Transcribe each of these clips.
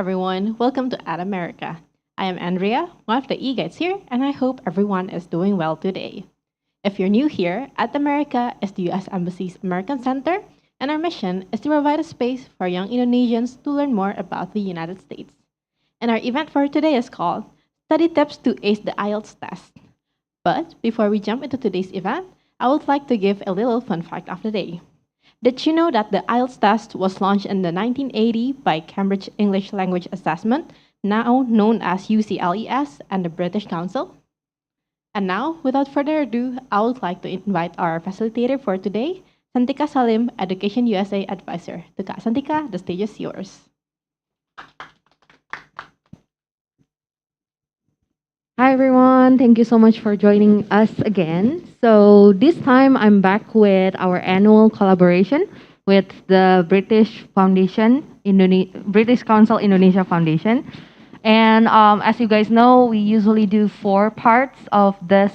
everyone. Welcome to At America. I am Andrea, one of the e-guides here, and I hope everyone is doing well today. If you're new here, At America is the U.S. Embassy's American Center, and our mission is to provide a space for young Indonesians to learn more about the United States. And our event for today is called Study Tips to Ace the Ielts Test. But before we jump into today's event, I would like to give a little fun fact of the day. Did you know that the IELTS test was launched in the 1980 by Cambridge English Language Assessment, now known as UCLES, and the British Council? And now, without further ado, I would like to invite our facilitator for today, Santika Salim, Education USA Advisor. To Kak Santika, the stage is yours. Hi everyone, thank you so much for joining us again. So this time I'm back with our annual collaboration with the British Council Indonesia Foundation. And as you guys know, we usually do 4 parts of this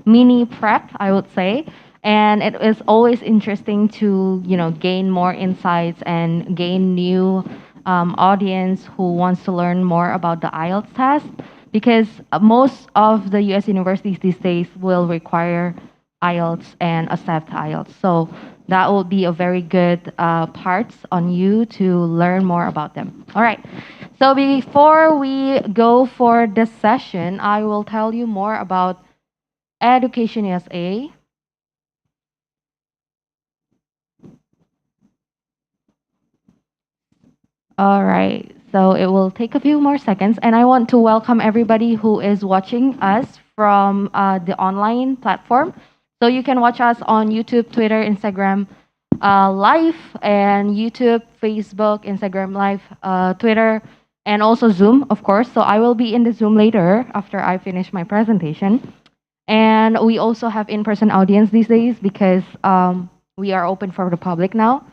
mini prep, I would say. And it is always interesting to, gain more insights and gain new audience who wants to learn more about the IELTS test, because most of the US universities these days will require IELTS and accept IELTS. So that will be a very good parts on you to learn more about them. All right. So before we go for this session, I will tell you more about Education USA. All right. So it will take a few more seconds, and I want to welcome everybody who is watching us from the online platform. So you can watch us on YouTube, Twitter, Instagram Live, and YouTube, Facebook, Instagram Live, Twitter, and also Zoom, of course. So I will be in the Zoom later after I finish my presentation. And we also have in-person audience these days because we are open for the public now.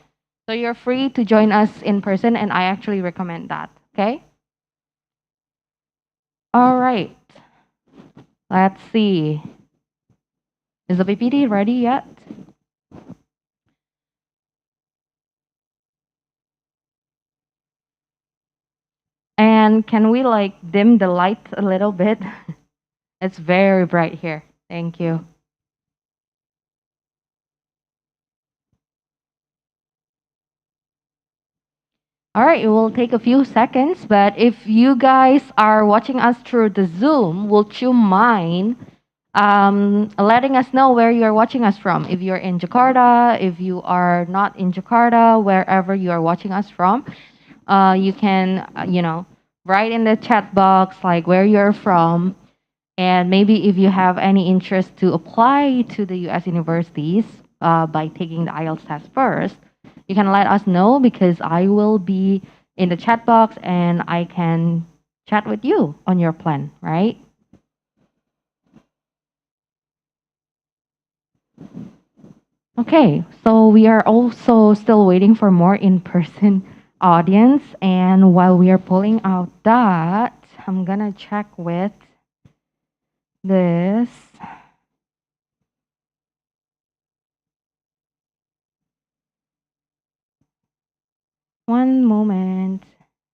So you're free to join us in person, and I actually recommend that, okay? All right. Let's see. Is the PPT ready yet? And can we dim the light a little bit? It's very bright here. Thank you. All right, it will take a few seconds, but if you guys are watching us through the Zoom, would you mind letting us know where you're watching us from? If you're in Jakarta, if you are not in Jakarta, wherever you are watching us from, you can, write in the chat box like where you're from, and maybe if you have any interest to apply to the US universities by taking the IELTS test first, you can let us know, because I will be in the chat box and I can chat with you on your plan, right? Okay, so we are also still waiting for more in-person audience, and while we are pulling out that, I'm gonna check with this. One moment.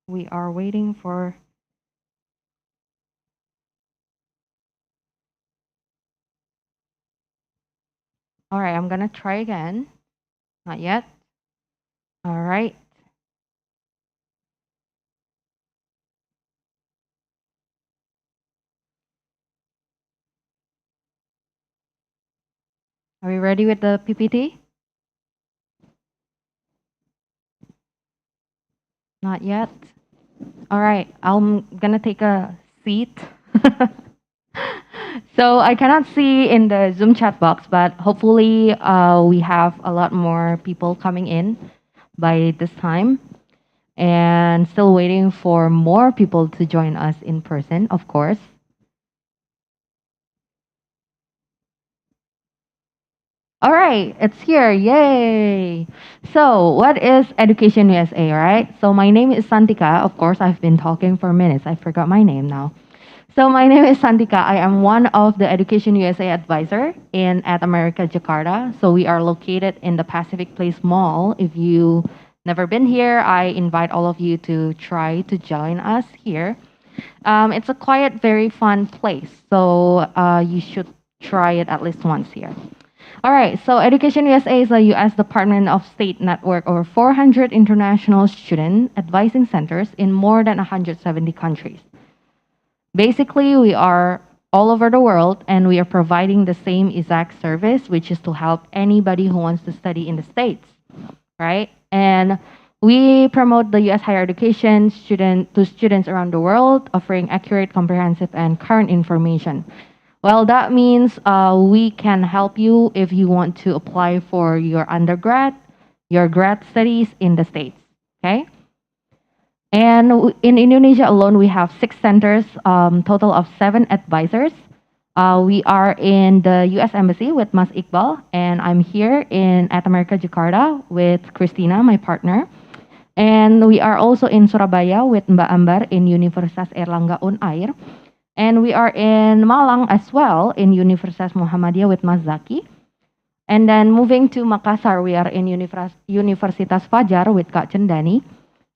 We are waiting for. All right, I'm gonna try again. Not yet. All right. Are we ready with the PPT? Not yet. All right, I'm gonna take a seat. So I cannot see in the Zoom chat box, but hopefully we have a lot more people coming in by this time. And still waiting for more people to join us in person, of course. All right, it's here. Yay! So, what is Education USA, right? So, my name is Santika. Of course, I've been talking for minutes. I forgot my name now. So, my name is Santika. I am one of the Education USA advisor at America Jakarta. So, we are located in the Pacific Place Mall. If you never been here, I invite all of you to try to join us here. It's a quiet, very fun place, so you should try it at least once here. All right, so Education USA is a U.S. Department of State network over 400 international student advising centers in more than 170 countries. Basically, we are all over the world and we are providing the same exact service, which is to help anybody who wants to study in the States, right? And we promote the U.S. higher education to students around the world, offering accurate, comprehensive, and current information. Well, that means we can help you if you want to apply for your undergrad, your grad studies in the States, okay? And in Indonesia alone, we have 6 centers, total of 7 advisors. We are in the U.S. Embassy with Mas Iqbal, and I'm here at America, Jakarta with Christina, my partner. And we are also in Surabaya with Mbak Ambar in Universitas Erlangga Unair. And we are in Malang as well in Universitas Muhammadiyah with Mas Zaki. And then moving to Makassar, we are in Universitas Fajar with Kak Cendani.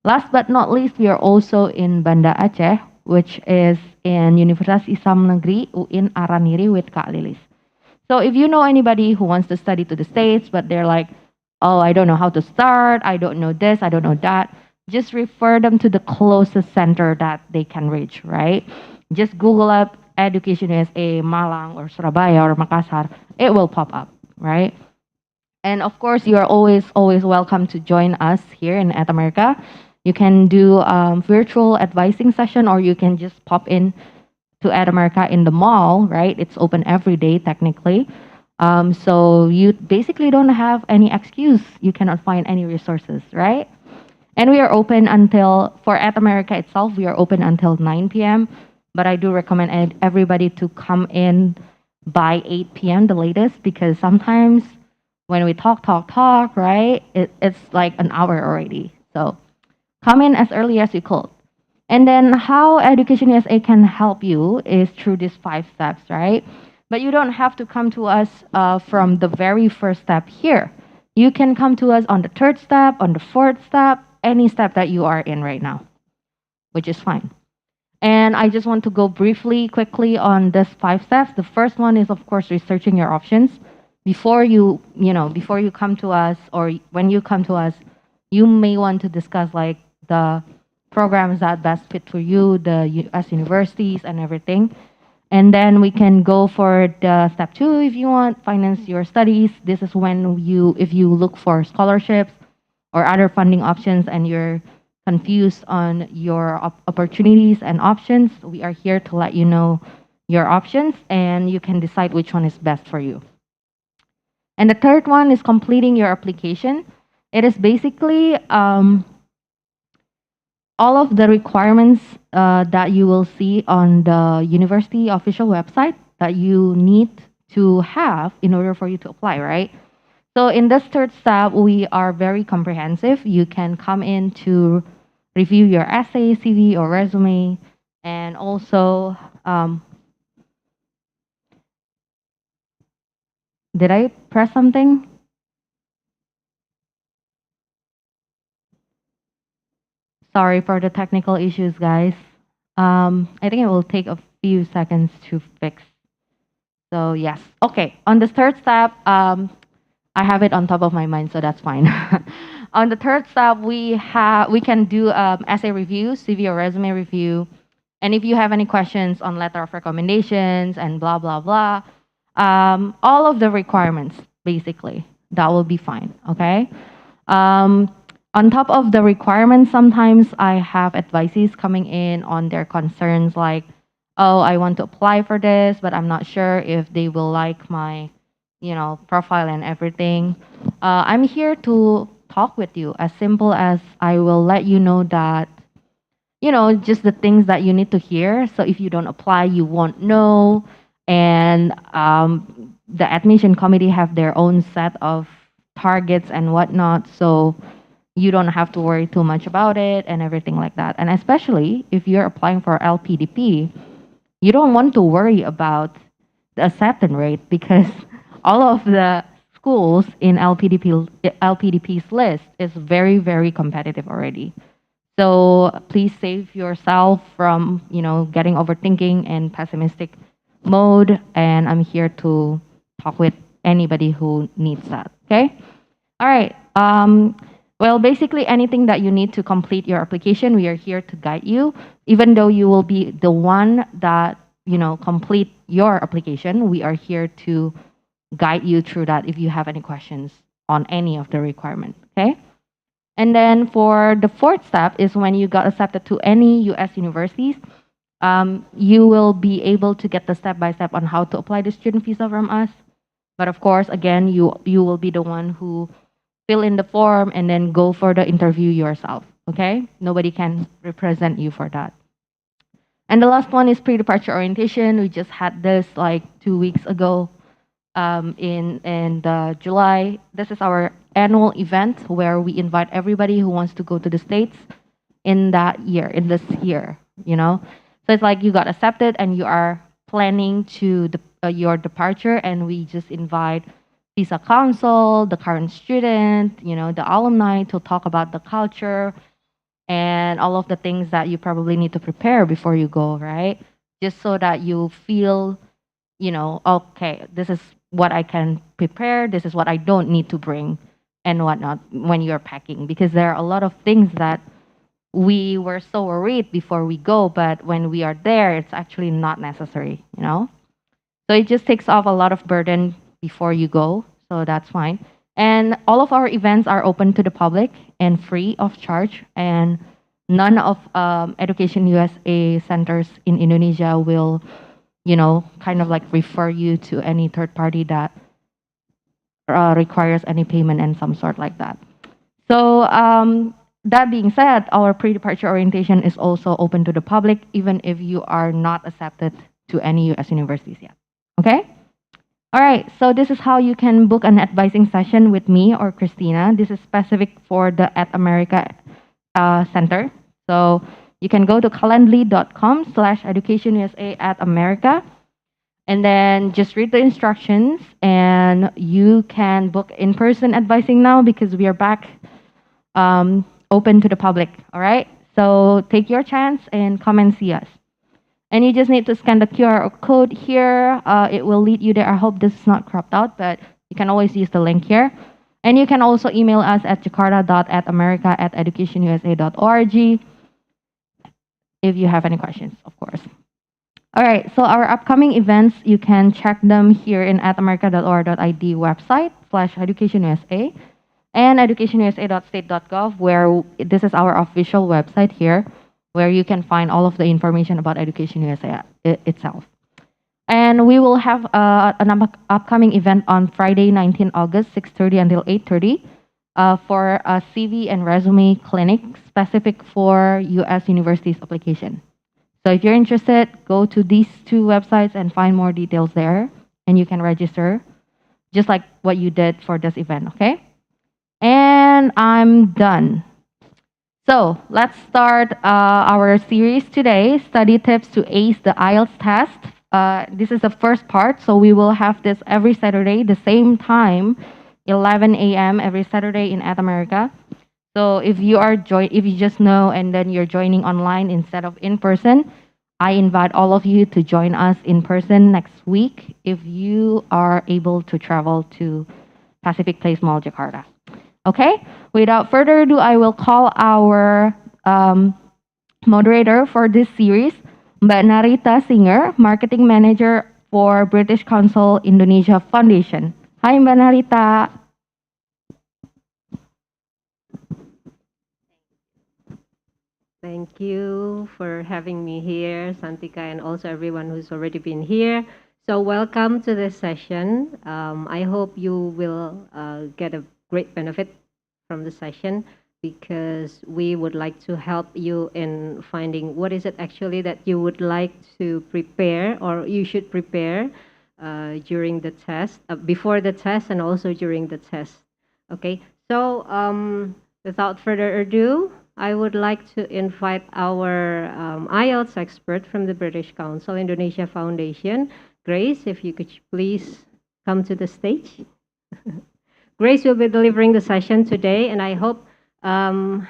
Last but not least, we are also in Banda Aceh, which is in Universitas Islam Negeri UIN Araniri with Kak Lilis. So if you know anybody who wants to study to the States, but they're like, oh, I don't know how to start, I don't know this, I don't know that, just refer them to the closest center that they can reach, right? Just Google up Education USA, Malang, or Surabaya, or Makassar. It will pop up, right? And of course, you are always welcome to join us here in At America. You can do virtual advising session, or you can just pop in to At America in the mall, right? It's open every day, technically. So you basically don't have any excuse. You cannot find any resources, right? And we are open for At America itself, we are open until 9 p.m. But I do recommend everybody to come in by 8 p.m. the latest, because sometimes when we talk, right, it's like an hour already. So come in as early as you could. And then how Education USA can help you is through these 5 steps, right? But you don't have to come to us from the very first step here. You can come to us on the 3rd step, on the 4th step, any step that you are in right now, which is fine. And I just want to go quickly on this 5 steps. The first one is, of course, researching your options. Before you come to us, or when you come to us, you may want to discuss like the programs that best fit for you, the U.S. universities and everything. And then we can go for the step 2 if you want, finance your studies. This is when if you look for scholarships or other funding options and you're confused on your opportunities and options, we are here to let you know your options and you can decide which one is best for you. And the third one is completing your application. It is basically all of the requirements that you will see on the university official website that you need to have in order for you to apply, right? So in this 3rd step, we are very comprehensive. You can come in to review your essay, CV, or resume, and also, did I press something? Sorry for the technical issues, guys. I think it will take a few seconds to fix. So yes, okay. On the 3rd step, I have it on top of my mind, so that's fine. On the 3rd step, we can do essay review, CV or resume review, and if you have any questions on letter of recommendations and blah blah blah, all of the requirements basically, that will be fine. Okay. On top of the requirements, sometimes I have advisees coming in on their concerns like, oh, I want to apply for this, but I'm not sure if they will like my, profile and everything. I'm here to talk with you, as simple as I will let you know that, just the things that you need to hear. So if you don't apply, you won't know. And the admission committee have their own set of targets and whatnot. So you don't have to worry too much about it and everything like that. And especially if you're applying for LPDP, you don't want to worry about the acceptance rate because all of the schools in LPDP's list is very, very competitive already. So please save yourself from, getting overthinking and pessimistic mode. And I'm here to talk with anybody who needs that. Okay. All right. Well, basically anything that you need to complete your application, we are here to guide you. Even though you will be the one that, complete your application, we are here to guide you through that if you have any questions on any of the requirements. Okay. And then for the fourth step is when you got accepted to any US universities, you will be able to get the step-by-step on how to apply the student visa from us. But of course, again, you will be the one who fill in the form and then go for the interview yourself. Okay? Nobody can represent you for that. And the last one is pre-departure orientation. We just had this like 2 weeks ago in July. This is our annual event where we invite everybody who wants to go to the States in this year, So it's like you got accepted and you are planning to your departure, and we just invite visa council, the current student, the alumni to talk about the culture and all of the things that you probably need to prepare before you go, right? Just so that you feel, okay, this is what I can prepare, this is what I don't need to bring and whatnot when you're packing, because there are a lot of things that we were so worried before we go, but when we are there, it's actually not necessary. So it just takes off a lot of burden before you go, so that's fine. And all of our events are open to the public and free of charge, and none of Education USA centers in Indonesia will, kind of like refer you to any third party that requires any payment and some sort like that. So that being said, our pre-departure orientation is also open to the public, even if you are not accepted to any US universities yet. Okay? All right, so this is how you can book an advising session with me or Christina. This is specific for the At America Center. So you can go to calendly.com/educationusa at America, and then just read the instructions, and you can book in-person advising now because we are back open to the public. All right, so take your chance and come and see us. And you just need to scan the QR code here. It will lead you there. I hope this is not cropped out, but you can always use the link here. And you can also email us at jakarta.atamerica@educationusa.org if you have any questions, of course. All right, so our upcoming events, you can check them here in atamerica.or.id website /educationusa and educationusa.state.gov, where this is our official website here, where you can find all of the information about Education USA itself. And we will have an upcoming event on Friday, 19 August, 6:30 until 8:30 for a CV and resume clinic specific for US universities application. So if you're interested, go to these two websites and find more details there, and you can register just like what you did for this event, okay? And I'm done. So let's start our series today, Study Tips to Ace the Ielts Test. This is the first part, so we will have this every Saturday, the same time, 11 a.m. every Saturday in At America. So if you just know and then you're joining online instead of in person, I invite all of you to join us in person next week if you are able to travel to Pacific Place Mall, Jakarta. Okay, without further ado, I will call our moderator for this series, Mbak Narita Singer, Marketing Manager for British Council Indonesia Foundation. Hi, Mbak Narita. Thank you for having me here, Santika, and also everyone who's already been here. So welcome to this session. I hope you will get a great benefit from the session, because we would like to help you in finding what is it actually that you would like to prepare or you should prepare during the test, before the test and also during the test. Okay, so without further ado, I would like to invite our IELTS expert from the British Council Indonesia Foundation, Grace, if you could please come to the stage. Grace will be delivering the session today, and I hope um,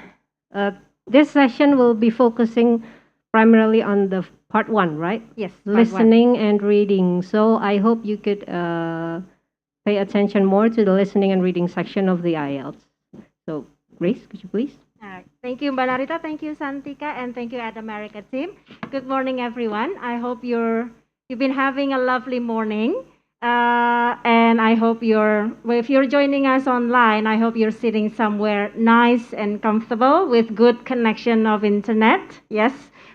uh, this session will be focusing primarily on the part one, right? Yes, part one. Listening and reading. So I hope you could pay attention more to the listening and reading section of the IELTS. So, Grace, could you please? Thank you, Mbak Narita. Thank you, Santika, and thank you, America team. Good morning, everyone. I hope you've been having a lovely morning, and I hope if you're joining us online, I hope you're sitting somewhere nice and comfortable with good connection of internet. Yes,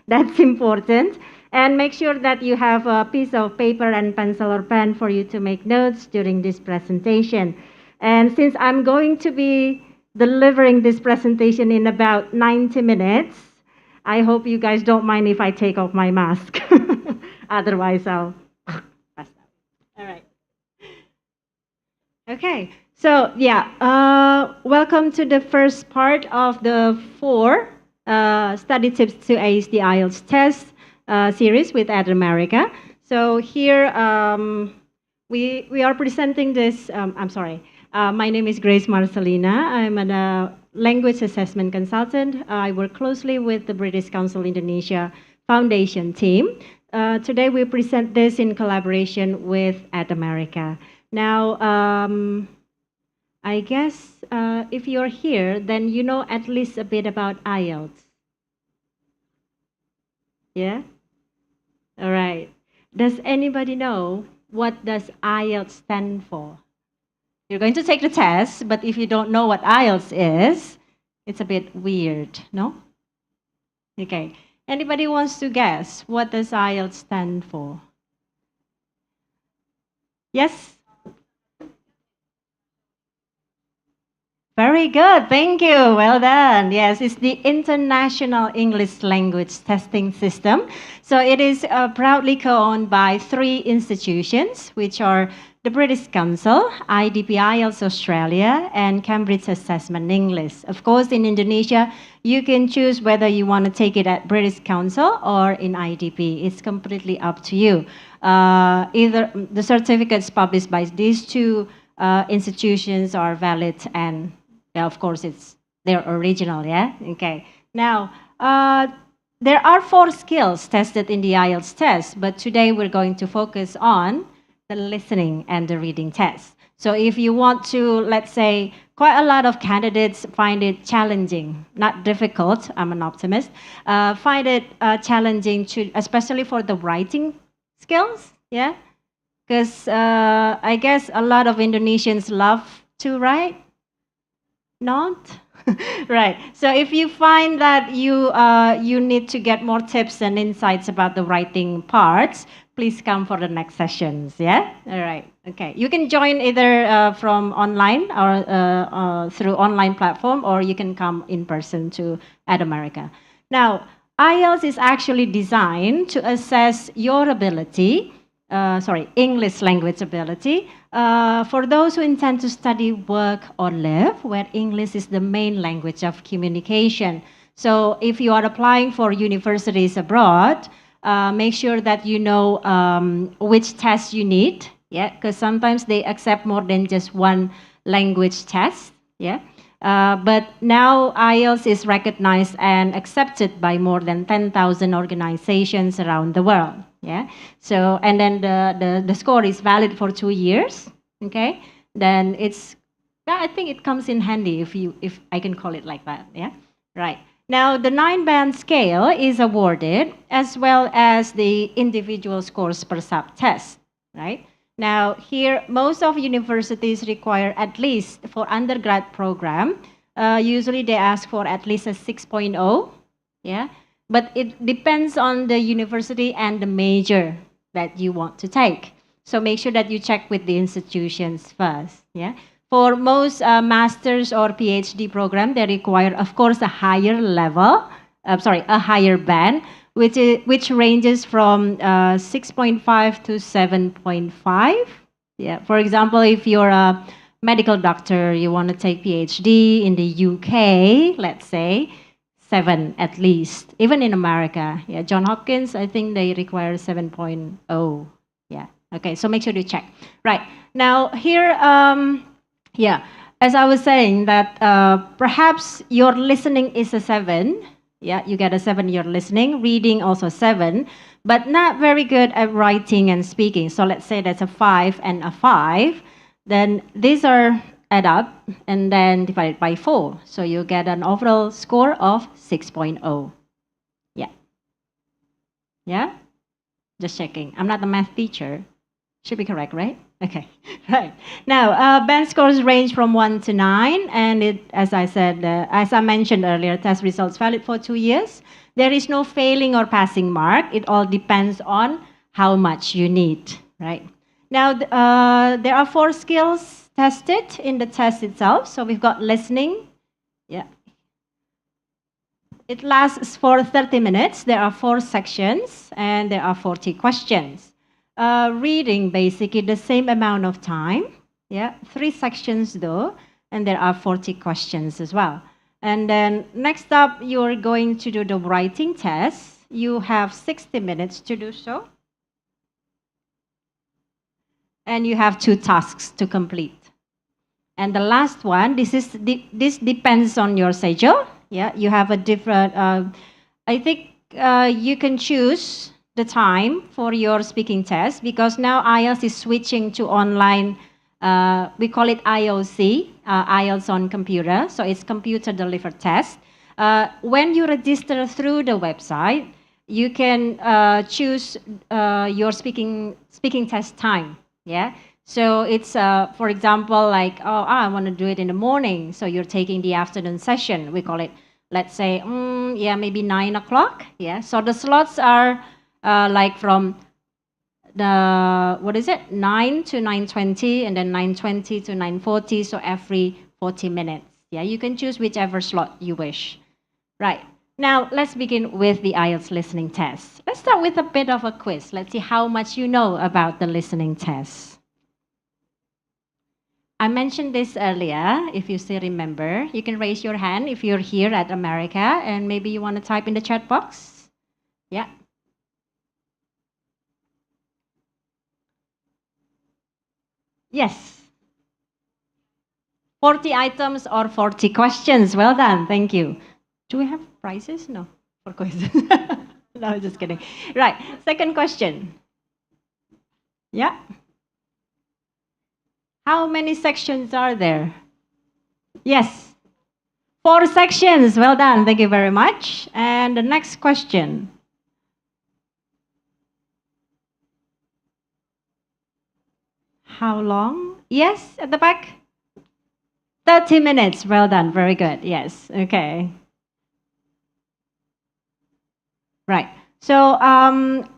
that's important. And make sure that you have a piece of paper and pencil or pen for you to make notes during this presentation. And since I'm going to be delivering this presentation in about 90 minutes, I hope you guys don't mind if I take off my mask. Otherwise, I'll pass out. All right. Okay. So, yeah, welcome to the first part of the 4 study tips to ace the IELTS test series with America. So here we are presenting this. I'm sorry. My name is Grace Marcelina. I'm a language assessment consultant. I work closely with the British Council Indonesia Foundation team. Today we present this in collaboration with America. Now, I guess if you're here, then you know at least a bit about IELTS. Yeah? All right. Does anybody know what does IELTS stand for? You're going to take the test, but if you don't know what IELTS is, it's a bit weird, no? Okay. Anybody wants to guess what does IELTS stand for? Yes? Very good. Thank you. Well done. Yes, it's the International English Language Testing System. So it is proudly co-owned by 3 institutions, which are the British Council, IDP IELTS Australia, and Cambridge Assessment English. Of course, in Indonesia, you can choose whether you want to take it at British Council or in IDP. It's completely up to you. Either the certificates published by these 2 institutions are valid, and of course they're original. Yeah. Okay. Now there are 4 skills tested in the IELTS test, but today we're going to focus on the listening and the reading test. So if you want to, let's say, quite a lot of candidates find it challenging, not difficult. I'm an optimist. Find it challenging to, especially for the writing skills. Yeah. Because I guess a lot of Indonesians love to write. Not? Right. So if you find that you need to get more tips and insights about the writing parts, please come for the next sessions. Yeah? All right. Okay. You can join either from online or through online platform, or you can come in person to America. Now, IELTS is actually designed to assess your ability, English language ability, for those who intend to study, work, or live, where English is the main language of communication. So if you are applying for universities abroad, make sure that you know which test you need, yeah, because sometimes they accept more than just one language test, yeah. But now IELTS is recognized and accepted by more than 10,000 organizations around the world. Yeah. So, and then the score is valid for 2 years. Okay. Then I think it comes in handy if I can call it like that. Yeah. Right. Now the 9-band scale is awarded as well as the individual scores per sub-test. Right. Now here, most of universities require at least for undergrad program. Usually they ask for at least a 6.0. Yeah. But it depends on the university and the major that you want to take. So make sure that you check with the institutions first. Yeah. For most master's or PhD program, they require, of course, a higher level. A higher band, which ranges from 6.5 to 7.5. Yeah. For example, if you're a medical doctor, you want to take PhD in the UK, let's say. 7 at least, even in America. Yeah, John Hopkins, I think they require 7.0. Yeah, okay, so make sure you check. Right, now here, as I was saying, that perhaps your listening is a 7. Yeah, you get a 7 your listening, reading also 7, but not very good at writing and speaking. So let's say that's a 5 and a 5. Then these are add up and then divided by 4. So you get an overall score of 6.0. Yeah. Yeah? Just checking. I'm not a math teacher. Should be correct, right? Okay, right. Now, band scores range from 1 to 9, and as I said, as I mentioned earlier, test results valid for 2 years. There is no failing or passing mark. It all depends on how much you need, right? Now, there are 4 skills tested in the test itself. So we've got listening. Yeah. It lasts for 30 minutes. There are 4 sections, and there are 40 questions. Reading basically the same amount of time. Yeah, 3 sections though, and there are 40 questions as well. And then next up, you're going to do the writing test. You have 60 minutes to do so. And you have 2 tasks to complete. And the last one, this depends on your schedule. Yeah, you have a different, I think you can choose the time for your speaking test, because now IELTS is switching to online. We call it IOC, IELTS on computer. So it's computer delivered test. When you register through the website, you can choose your speaking test time. Yeah. So it's, for example, like, I want to do it in the morning. So you're taking the afternoon session. We call it, let's say, yeah, maybe 9 o'clock. Yeah. So the slots are like from the, 9 to 9:20, and then 9:20 to 9:40. So every 40 minutes. Yeah. You can choose whichever slot you wish. Right. Now, let's begin with the IELTS listening test. Let's start with a bit of a quiz. Let's see how much you know about the listening test. I mentioned this earlier, if you still remember. You can raise your hand if you're here at America, and maybe you want to type in the chat box. Yeah. Yes. 40 items or 40 questions. Well done. Thank you. Do we have prizes? No, for quizzes. No, just kidding. Right. Second question. Yeah. How many sections are there? Yes. 4 sections. Well done. Thank you very much. And the next question. How long? Yes, at the back. 30 minutes. Well done. Very good. Yes. Okay. Right. So,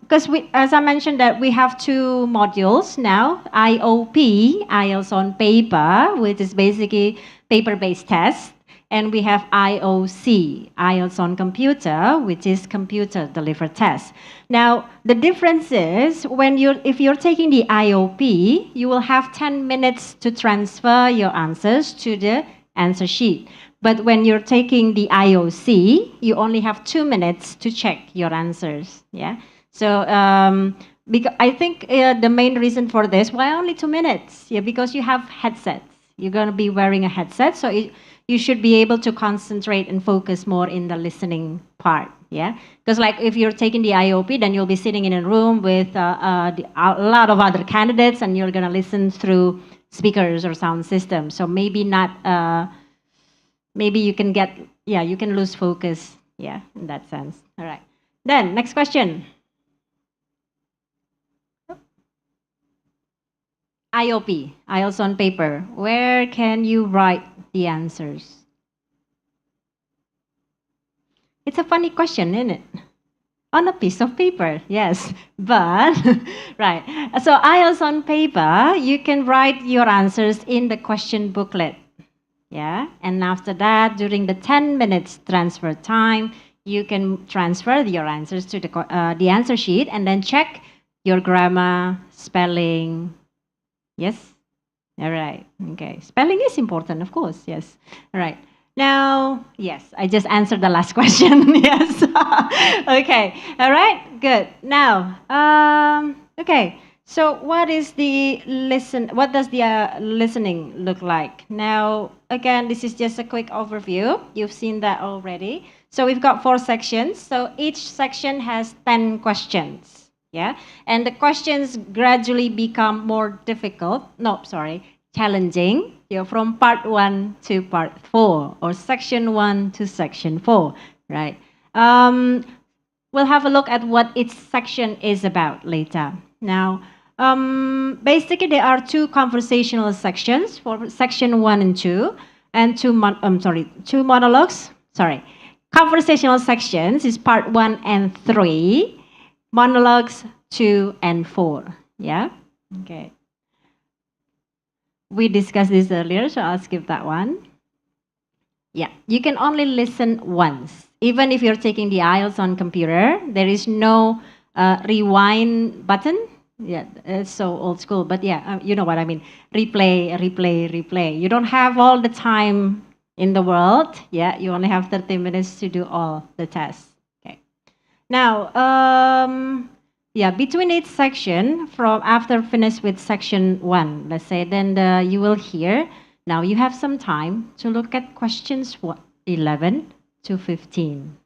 because as I mentioned, that we have 2 modules now: IOP, IELTS on paper, which is basically paper-based test, and we have IOC, IELTS on computer, which is computer-delivered test. Now, the difference is if you're taking the IOP, you will have 10 minutes to transfer your answers to the answer sheet. But when you're taking the IOC, you only have 2 minutes to check your answers. Yeah. So because I think the main reason for this, why only 2 minutes? Yeah, because you have headsets. You're going to be wearing a headset, so you should be able to concentrate and focus more in the listening part. Yeah. Because like if you're taking the IOP, then you'll be sitting in a room with a lot of other candidates, and you're going to listen through speakers or sound systems. So maybe not. Maybe you can you can lose focus, yeah, in that sense. All right. Then, next question. IOP, IELTS on paper. Where can you write the answers? It's a funny question, isn't it? On a piece of paper, yes. But, right. So IELTS on paper, you can write your answers in the question booklet. Yeah, and after that, during the 10 minutes transfer time, you can transfer your answers to the answer sheet, and then check your grammar, spelling. Yes? All right. Okay. Spelling is important, of course. Yes. All right. Now, yes, I just answered the last question. Yes. Okay. All right. Good. Now, okay. So what is the listen? What does the listening look like? Now, again, this is just a quick overview. You've seen that already. So we've got 4 sections. So each section has 10 questions. Yeah, and the questions gradually become more difficult. No, sorry, challenging. From part 1 to part 4, or section 1 to section 4, right? We'll have a look at what each section is about later. Now, basically, there are 2 conversational sections for section 1 and 2, and 2 monologues. Sorry, conversational sections is part 1 and 3, monologues 2 and 4. Yeah. Okay. We discussed this earlier, so I'll skip that one. Yeah, you can only listen once. Even if you're taking the Ielts on computer, there is no rewind button. Yeah, it's so old school, but yeah, you know what I mean. Replay, replay, replay. You don't have all the time in the world. Yeah, you only have 30 minutes to do all the tests. Okay. Now, yeah, between each section, from after finish with section 1, let's say, then you will hear. Now you have some time to look at questions 11 to 15.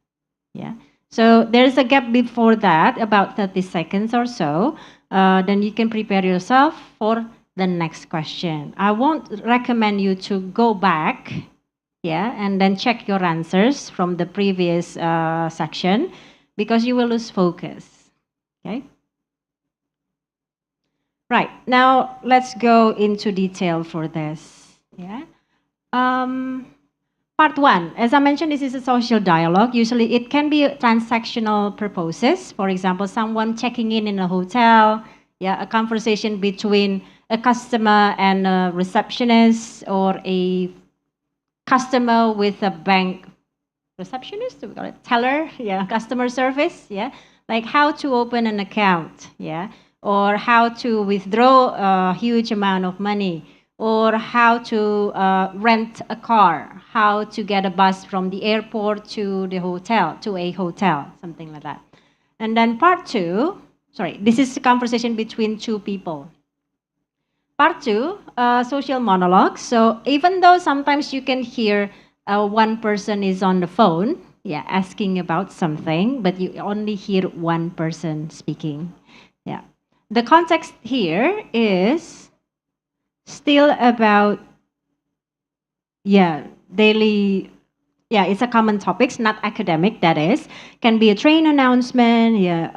Yeah. So there's a gap before that, about 30 seconds or so. Then you can prepare yourself for the next question. I won't recommend you to go back, yeah, and then check your answers from the previous section, because you will lose focus. Okay. Right. Now let's go into detail for this. Yeah. Part 1, as I mentioned, this is a social dialogue. Usually it can be transactional purposes. For example, someone checking in a hotel, yeah, a conversation between a customer and a receptionist, or a customer with a bank receptionist, we call it teller, yeah, customer service, yeah, like how to open an account, yeah, or how to withdraw a huge amount of money, or how to rent a car, how to get a bus from the airport to the hotel, to a hotel, something like that. And then part 2, sorry, this is a conversation between 2 people. Part 2, social monologue. So even though sometimes you can hear one person is on the phone, yeah, asking about something, but you only hear one person speaking. Yeah. The context here is still about, yeah, daily, yeah, it's a common topics, not academic, that is. Can be a train announcement, yeah.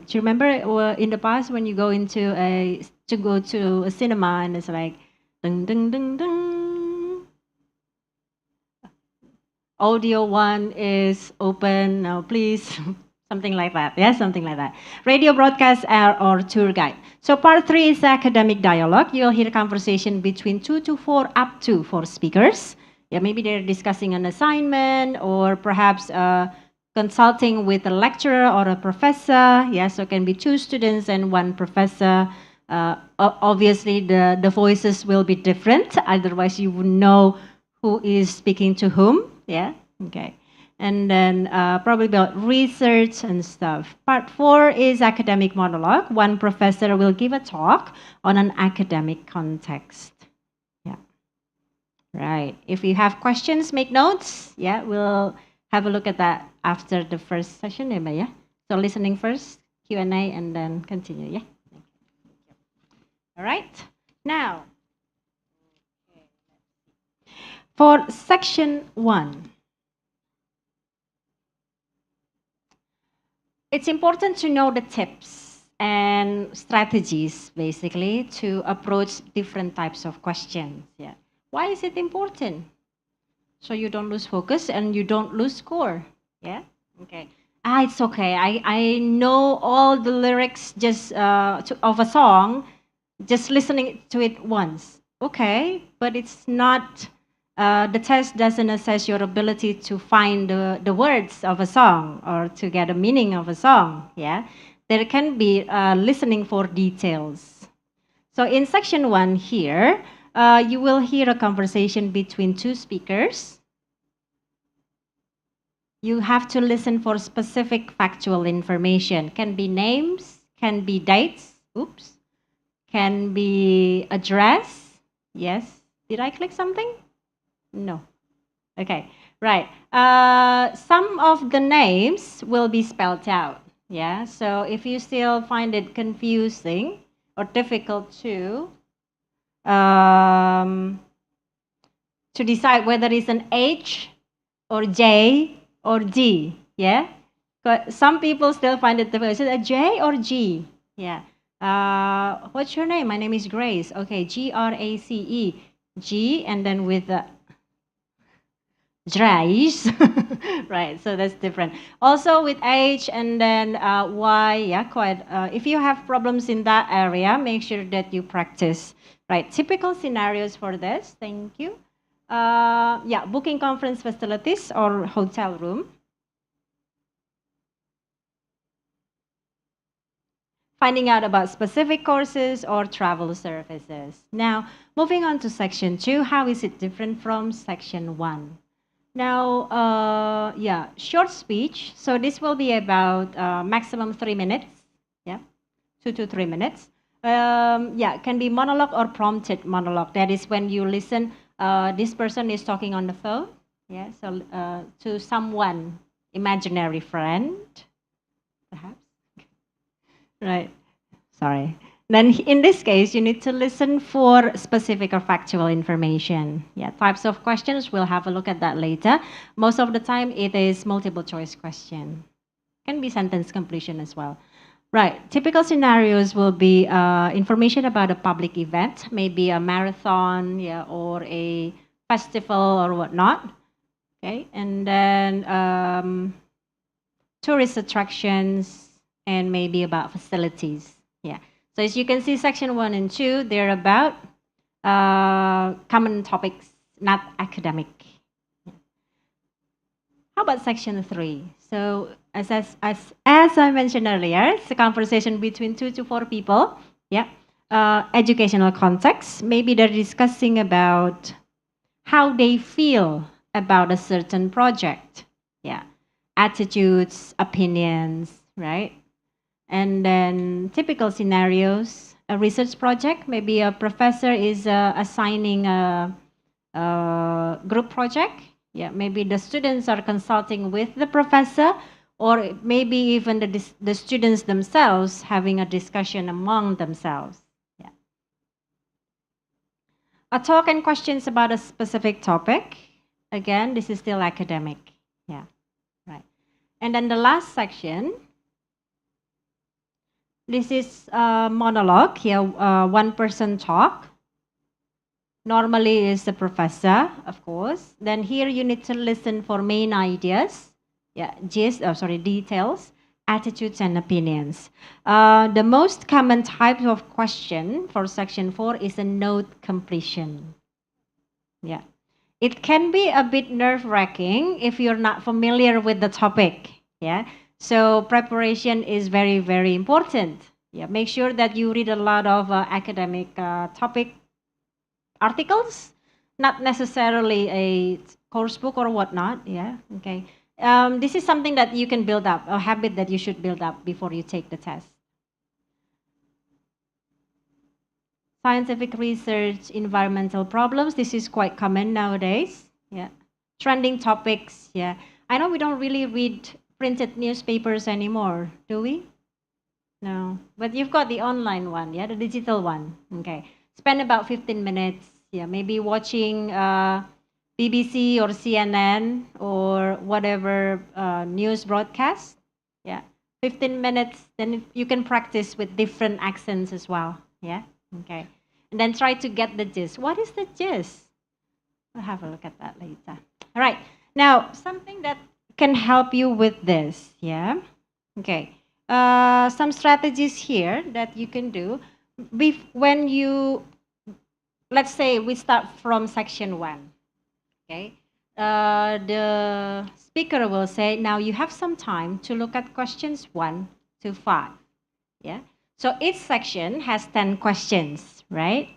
Do you remember in the past when you go to a cinema and it's like, ding, ding, ding, ding. Audio 1 is open, now please. Something like that, yeah, something like that. Radio broadcast or tour guide. So part 3 is academic dialogue. You'll hear a conversation between 2 to 4, up to 4 speakers. Yeah, maybe they're discussing an assignment, or perhaps consulting with a lecturer or a professor. Yeah, so it can be 2 students and 1 professor. Obviously, the voices will be different. Otherwise, you would know who is speaking to whom. Yeah, okay. And then probably about research and stuff. Part 4 is academic monologue. 1 professor will give a talk on an academic context. Yeah. Right. If you have questions, make notes. Yeah, we'll have a look at that after the first session, yeah. So listening first, Q&A, and then continue. Yeah. All right. Now, for section 1. It's important to know the tips and strategies, basically, to approach different types of questions. Yeah. Why is it important? So you don't lose focus and you don't lose score. Yeah. Okay. It's okay. I know all the lyrics just of a song, just listening to it once. Okay, but it's not. The test doesn't assess your ability to find the words of a song or to get a meaning of a song. Yeah, there can be listening for details. So in section 1 here, you will hear a conversation between 2 speakers. You have to listen for specific factual information. Can be names, can be dates. Oops. can be address. Yes. Did I click something? No. Okay. Right. Some of the names will be spelled out. Yeah. So if you still find it confusing or difficult um, to decide whether it's an H or J or G. Yeah. But some people still find it difficult. Is it a J or G? Yeah. What's your name? My name is Grace. Okay, Grace. G, and then with the Dries. Right, so that's different. Also with H and then Y, yeah, quite. If you have problems in that area, make sure that you practice. Right, typical scenarios for this. Thank you. Yeah, booking conference facilities or hotel room. Finding out about specific courses or travel services. Now, moving on to section 2, how is it different from section 1? Now, yeah, short speech. So this will be about maximum 3 minutes. Yeah, 2 to 3 minutes. Yeah, can be monologue or prompted monologue. That is when you listen. This person is talking on the phone. Yeah, so to someone, imaginary friend, perhaps. Right. Sorry. Then in this case, you need to listen for specific or factual information. Yeah, types of questions, we'll have a look at that later. Most of the time, it is multiple choice question. Can be sentence completion as well. Right, typical scenarios will be information about a public event, maybe a marathon, yeah, or a festival or whatnot. Okay, and then tourist attractions and maybe about facilities. Yeah. So as you can see, section 1 and 2, they're about common topics, not academic. How about section 3? So as I mentioned earlier, it's a conversation between 2 to 4 people. Yeah. Educational context. Maybe they're discussing about how they feel about a certain project. Yeah. Attitudes, opinions, right? And then typical scenarios, a research project, maybe a professor is assigning a group project. Yeah, maybe the students are consulting with the professor, or maybe even the students themselves having a discussion among themselves. Yeah. A talk and questions about a specific topic. Again, this is still academic. Yeah, right. And then the last section, this is a monologue, yeah, one person talk. Normally is the professor, of course. Then here you need to listen for main ideas, yeah, details, attitudes and opinions. The most common type of question for section 4 is a note completion. Yeah. It can be a bit nerve-wracking if you're not familiar with the topic, yeah. So preparation is very, very important. Yeah, make sure that you read a lot of academic topic articles, not necessarily a course book or whatnot. Yeah, okay. This is something that you can build up, a habit that you should build up before you take the test. Scientific research, environmental problems. This is quite common nowadays. Yeah. Trending topics. Yeah. I know we don't really read printed newspapers anymore, do we? No. But you've got the online one, yeah, the digital one. Okay. Spend about 15 minutes, yeah, maybe watching BBC or CNN or whatever news broadcast. Yeah. 15 minutes, then you can practice with different accents as well. Yeah. Okay. And then try to get the gist. What is the gist? We'll have a look at that later. All right. Now, something that can help you with this. Yeah. Okay. Some strategies here that you can do. When you, let's say we start from section 1. Okay. The speaker will say, now you have some time to look at questions 1 to 5. Yeah. So each section has 10 questions, right?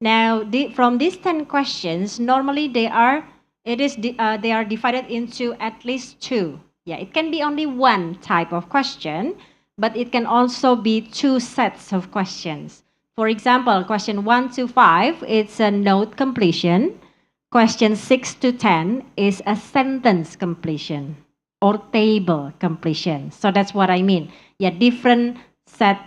Now, from these 10 questions, normally they are divided into at least 2. Yeah, it can be only one type of question, but it can also be 2 sets of questions. For example, question 1 to 5, it's a note completion. Question 6 to 10 is a sentence completion or table completion. So that's what I mean. Yeah, different sets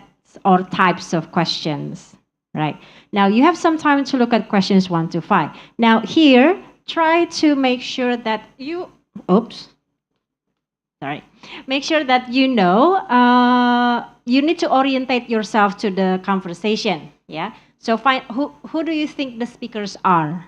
or types of questions, right? Now you have some time to look at questions 1 to 5. Now here, try to make sure that you, oops, sorry. Make sure that you know, you need to orientate yourself to the conversation, yeah? So find, who do you think the speakers are?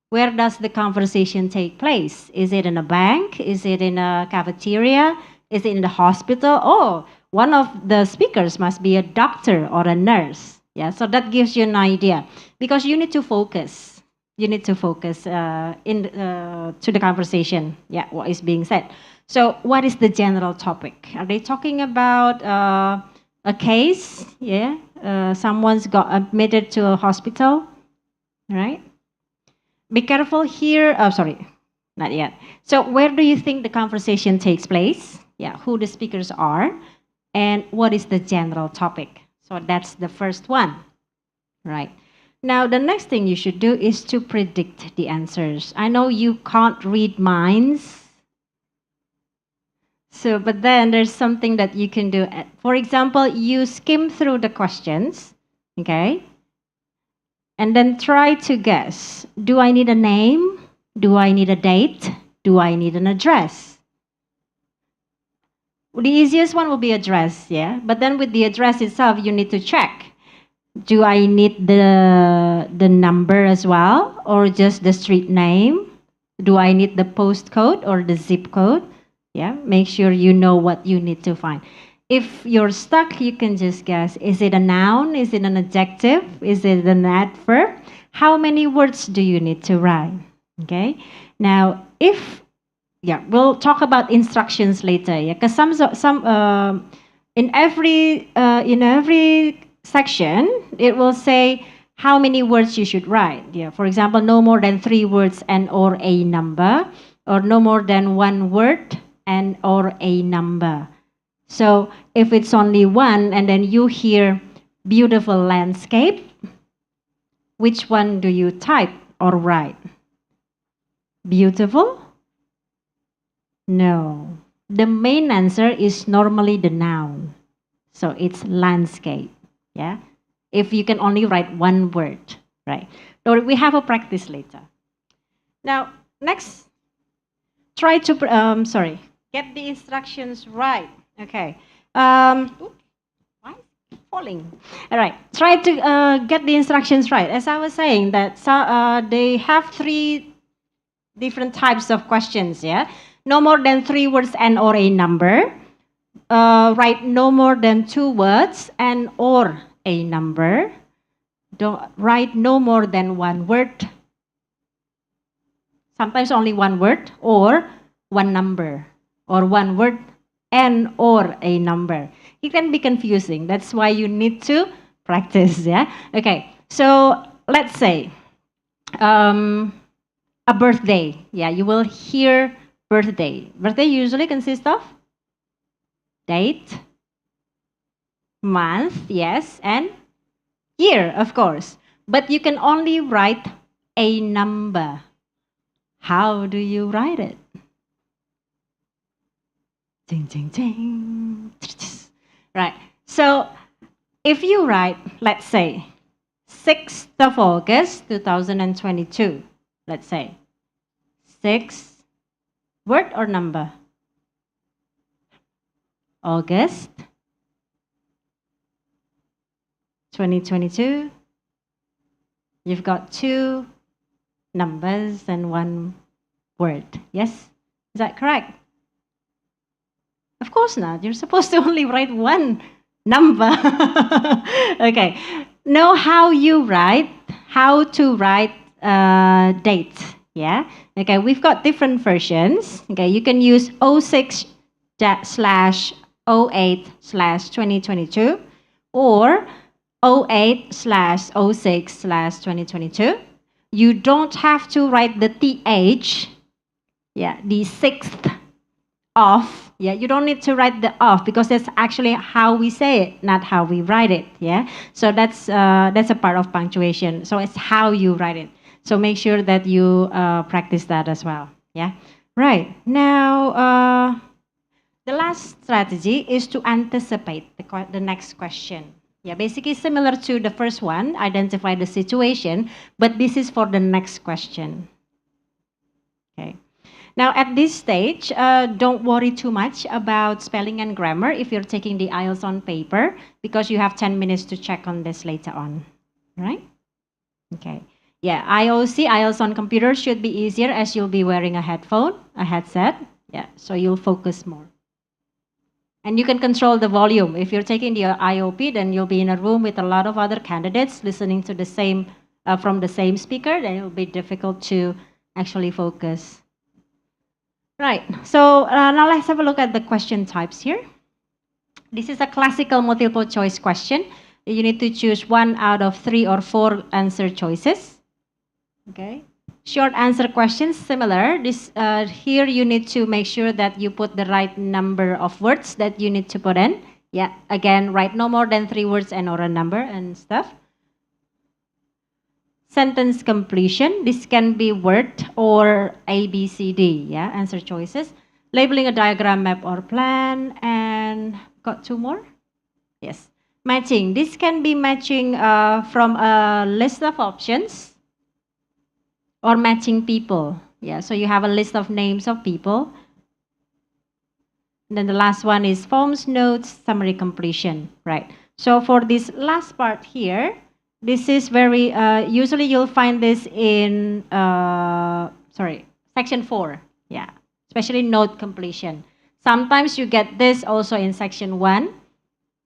Where does the conversation take place? Is it in a bank? Is it in a cafeteria? Is it in the hospital? Oh, one of the speakers must be a doctor or a nurse. Yeah, so that gives you an idea because you need to focus. You need to focus to the conversation. Yeah, what is being said. So, what is the general topic? Are they talking about a case? Yeah, someone's got admitted to a hospital, right? Be careful here. Oh, sorry, not yet. So where do you think the conversation takes place? Yeah, who the speakers are, and what is the general topic? So that's the first one, right? Now, the next thing you should do is to predict the answers. I know you can't read minds. So, but then there's something that you can do. For example, you skim through the questions, okay? And then try to guess, do I need a name? Do I need a date? Do I need an address? The easiest one will be address, yeah? But then with the address itself, you need to check. Do I need the number as well? Or just the street name? Do I need the postcode or the zip code? Yeah, make sure you know what you need to find. If you're stuck, you can just guess. Is it a noun? Is it an adjective? Is it an adverb? How many words do you need to write? Okay. Now, we'll talk about instructions later. Yeah, because in every section, it will say how many words you should write. Yeah. For example, no more than 3 words and or a number, or no more than 1 word and or a number. So if it's only one and then you hear beautiful landscape, which one do you type or write? Beautiful? No. The main answer is normally the noun. So it's landscape. Yeah? If you can only write 1 word, right? So we have a practice later. Now, next, try to, get the instructions right. Okay. Why is it falling? All right. Try to get the instructions right. As I was saying, that they have 3 different types of questions. Yeah. No more than 3 words and or a number. Write no more than 2 words and or a number. Don't write no more than 1 word. Sometimes only 1 word or 1 number or 1 word and or a number. It can be confusing. That's why you need to practice. Yeah. Okay. So let's say a birthday. Yeah, you will hear birthday. Birthday usually consists of date, month, yes, and year, of course. But you can only write a number. How do you write it? Ding, ding, ding. Right. So if you write, let's say, 6th of August, 2022, let's say, 6, word or number? August 2022. You've got 2 numbers and 1 word. Yes? Is that correct? Of course not. You're supposed to only write 1 number. Okay. Know how you write, how to write date. Yeah? Okay, we've got different versions. Okay, you can use 06/08/2022 or 08/06/2022. You don't have to write the TH, yeah, the 6th off, yeah, you don't need to write the off because that's actually how we say it, not how we write it, yeah. So that's a part of punctuation. So it's how you write it. So make sure that you practice that as well, yeah. Right now, the last strategy is to anticipate the next question. Yeah, basically similar to the first one, identify the situation, but this is for the next question. Okay. Now, at this stage, don't worry too much about spelling and grammar if you're taking the IELTS on paper, because you have 10 minutes to check on this later on, right? Okay. Yeah, IELTS on computer should be easier as you'll be wearing a headset. Yeah, so you'll focus more. And you can control the volume. If you're taking the IOP, then you'll be in a room with a lot of other candidates listening to the same, from the same speaker, then it'll be difficult to actually focus. Right, so now let's have a look at the question types here. This is a classical multiple choice question. You need to choose 1 out of 3 or 4 answer choices. Okay. Short answer questions, similar. This here you need to make sure that you put the right number of words that you need to put in. Yeah, again, write no more than 3 words and or a number and stuff. Sentence completion, this can be word or A, B, C, D, yeah, answer choices. Labeling a diagram, map, or plan, and got 2 more? Yes. Matching, this can be matching from a list of options or matching people. Yeah, so you have a list of names of people. And then the last one is forms, notes, summary completion, right? So for this last part here, this is very, usually you'll find this in, section 4, yeah, especially note completion. Sometimes you get this also in section 1.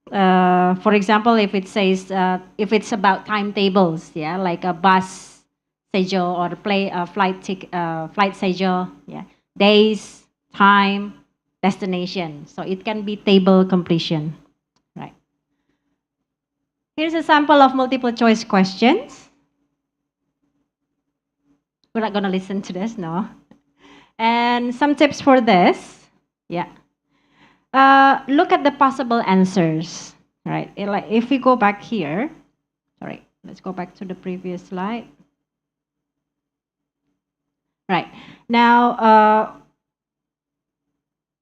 For example, if it says, if it's about timetables, yeah, like a bus schedule or flight schedule, yeah, days, time, destination. So it can be table completion, right? Here's a sample of multiple choice questions. We're not going to listen to this, no. And some tips for this, yeah. Look at the possible answers, right? If we go back here, sorry, let's go back to the previous slide. Right, now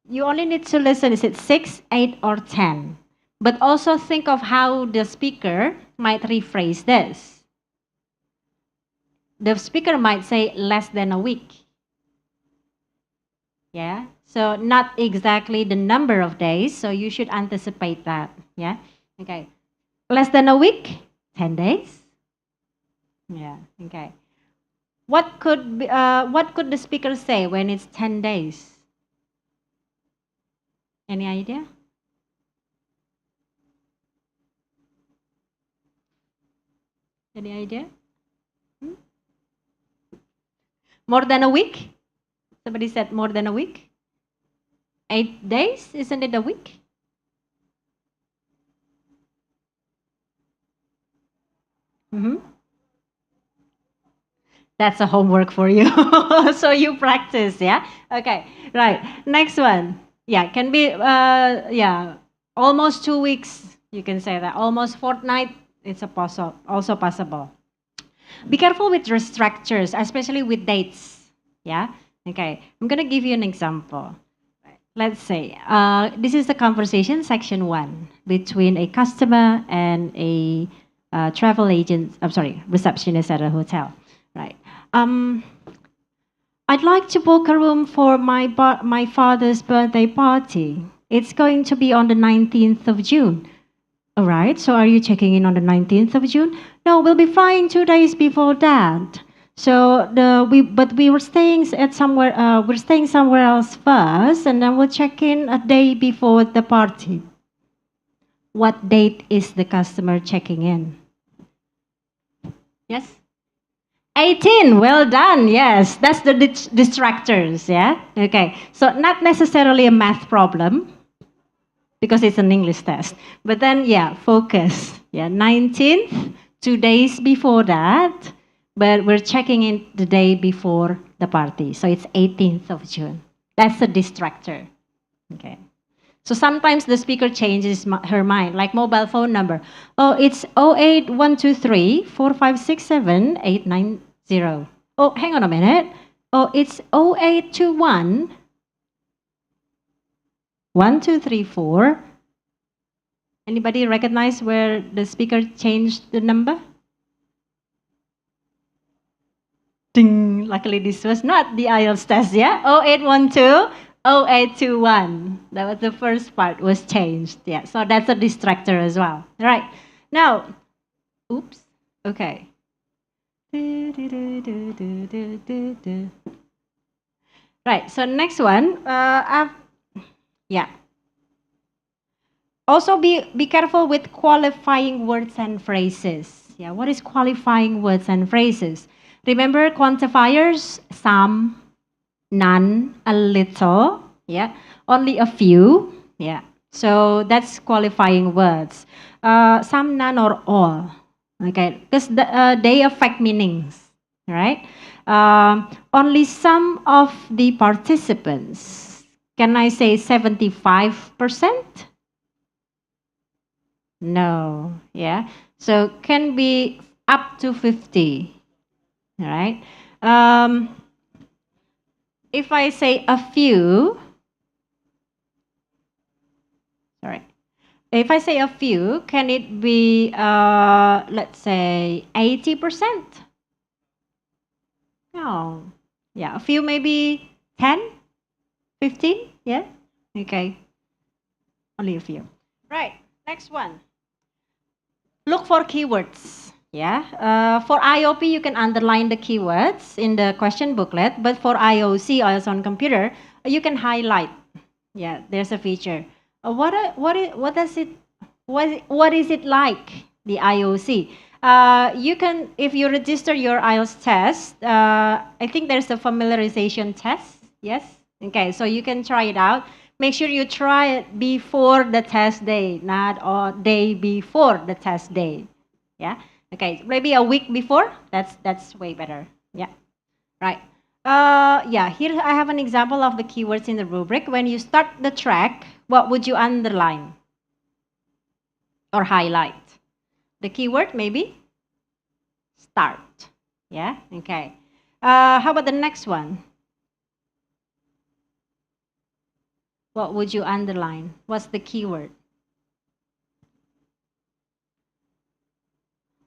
you only need to listen, is it 6, 8, or 10? But also think of how the speaker might rephrase this. The speaker might say less than a week. Yeah, so not exactly the number of days, so you should anticipate that. Yeah, okay. Less than a week, 10 days. Yeah, okay. What could the speaker say when it's 10 days? Any idea? Any idea? More than a week? Somebody said more than a week? 8 days? Isn't it a week? That's a homework for you. So you practice, yeah? Okay, right. Next one. Yeah, can be, yeah, almost 2 weeks. You can say that. Almost fortnight, it's also possible. Be careful with your structures, especially with dates. Yeah? Okay, I'm going to give you an example. Let's say, this is the conversation, section 1, between a customer and a travel agent, I'm sorry, receptionist at a hotel. Right. I'd like to book a room for my father's birthday party. It's going to be on the 19th of June. All right, so are you checking in on the 19th of June? No, we'll be flying 2 days before that. So we were staying at somewhere. We're staying somewhere else first, and then we'll check in a day before the party. What date is the customer checking in? Yes. 18, well done, yes. That's the distractors, yeah? Okay, so not necessarily a math problem, because it's an English test. But then, yeah, focus. Yeah, 19th, 2 days before that, but we're checking in the day before the party. So it's 18th of June. That's a distractor. Okay. So sometimes the speaker changes her mind, like mobile phone number. Oh, it's 08123 4567 890. Oh, hang on a minute. Oh, it's 0821 1234. Anybody recognize where the speaker changed the number? Ding. Luckily, this was not the IELTS test, yeah? 0812 0821. That was the first part was changed. Yeah, so that's a distractor as well. Right. Now, oops. Okay. Right. So next one. Yeah. Also be careful with qualifying words and phrases. Yeah. What is qualifying words and phrases? Remember quantifiers? Some, none, a little, yeah, only a few, yeah. So that's qualifying words. Some, none, or all, okay, because they affect meanings, right? Only some of the participants. Can I say 75%? No, yeah. So can be up to 50, right? If I say a few, sorry, if I say a few, can it be, let's say, 80%? No. Yeah, a few maybe 10, 15, yeah? Okay, only a few. Right, next one. Look for keywords. Yeah, for IOP, you can underline the keywords in the question booklet, but for IOC, IELTS on computer, you can highlight. Yeah, there's a feature. What does it what is it like, the IOC? You can, if you register your IELTS test, I think there's a familiarization test. Yes. Okay, so you can try it out. Make sure you try it before the test day, not a day before the test day. Yeah. Okay, maybe a week before. That's way better. Yeah. Right. Yeah, here I have an example of the keywords in the rubric. When you start the track, what would you underline or highlight? The keyword maybe? Start. Yeah, okay. How about the next one? What would you underline? What's the keyword?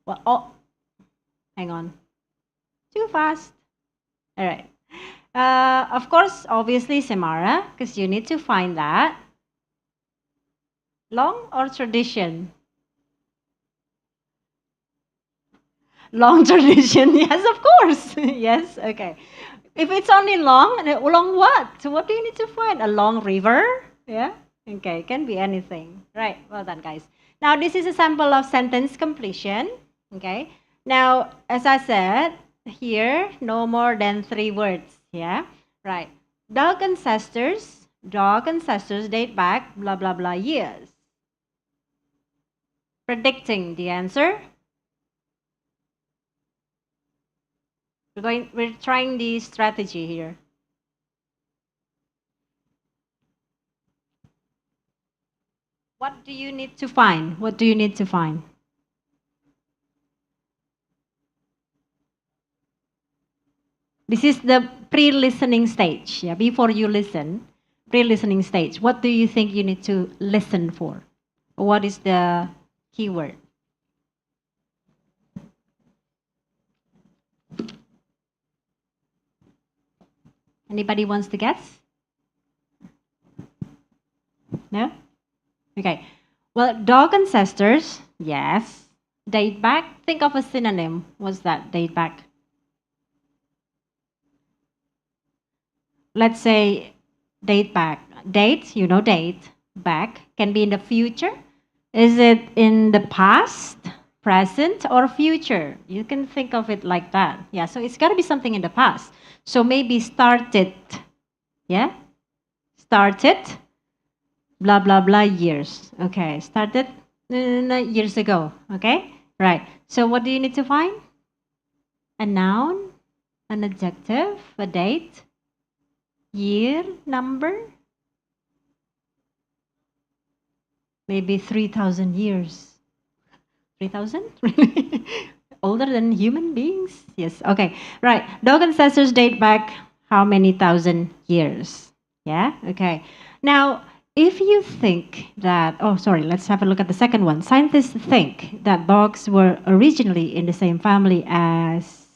Well, oh, hang on. Too fast. All right. Of course, obviously, Samara, because you need to find that. Long or tradition? Long tradition, yes, of course. Yes, okay. If it's only long, long what? So what do you need to find? A long river? Yeah? Okay, can be anything. Right, well done, guys. Now, this is a sample of sentence completion. Okay. Now, as I said, here, no more than 3 words. Yeah? Right. Dog ancestors date back, blah, blah, blah, years. Predicting the answer. We're trying the strategy here. What do you need to find? What do you need to find? This is the pre-listening stage. Yeah, before you listen, pre-listening stage. What do you think you need to listen for? What is the keyword? Anybody wants to guess? No? Okay. Well, dog ancestors, yes. Date back, think of a synonym. What's that, date back? Let's say date back. Date, you know date. Back can be in the future. Is it in the past, present, or future? You can think of it like that. Yeah, so it's got to be something in the past. So maybe started. Yeah? Started, blah, blah, blah, years. Okay, started years ago. Okay? Right. So what do you need to find? A noun, an adjective, a date, year, number. Maybe 3,000 years. 3,000? Older than human beings? Yes. Okay. Right. Dog ancestors date back how many thousand years? Yeah. Okay. Now, if you think that, oh, sorry, let's have a look at the second one. Scientists think that dogs were originally in the same family as.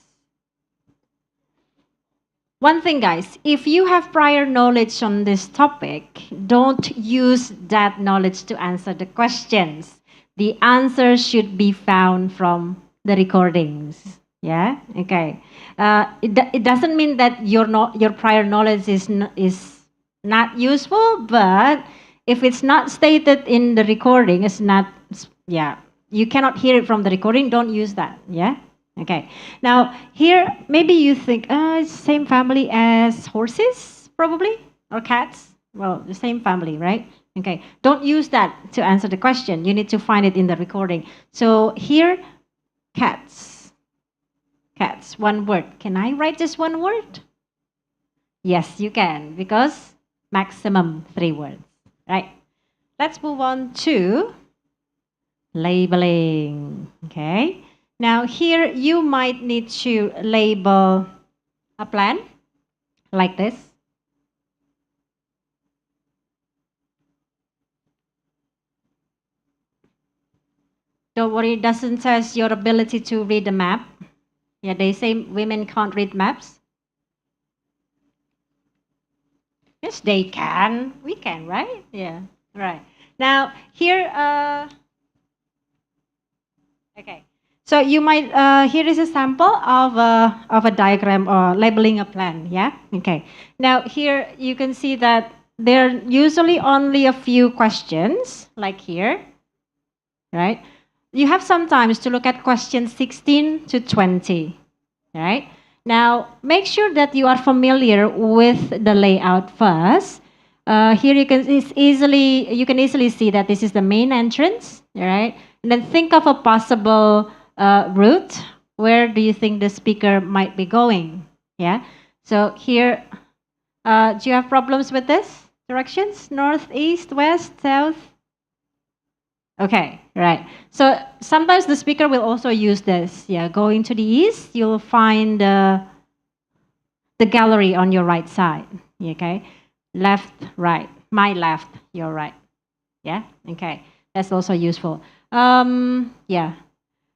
One thing, guys, if you have prior knowledge on this topic, don't use that knowledge to answer the questions. The answer should be found from the recordings. Yeah. Okay. It doesn't mean that your prior knowledge is not useful, but if it's not stated in the recording, it's not. Yeah. You cannot hear it from the recording. Don't use that. Yeah. Okay. Now here, maybe you think, it's same family as horses, probably, or cats. Well, the same family, right? Okay. Don't use that to answer the question. You need to find it in the recording. So here, cats. Cats. One word. Can I write just one word? Yes, you can, because maximum 3 words. Right. Let's move on to labeling. Okay. Now here you might need to label a plant like this. Don't worry, it doesn't test your ability to read a map. Yeah, they say women can't read maps. Yes, they can. We can, right? Yeah, right. Now here, okay. So you might, here is a sample of a diagram or labeling a plant, yeah? Okay. Now here you can see that there are usually only a few questions, like here, right? You have some times to look at questions 16 to 20, right? Now, make sure that you are familiar with the layout first. Here you can easily see that this is the main entrance, right? And then think of a possible route. Where do you think the speaker might be going? Yeah. So here, do you have problems with this directions? North, east, west, south? Okay, right. So sometimes the speaker will also use this. Yeah, going to the east, you'll find the gallery on your right side. Okay, left, right. My left, your right. Yeah. Okay, that's also useful. Yeah,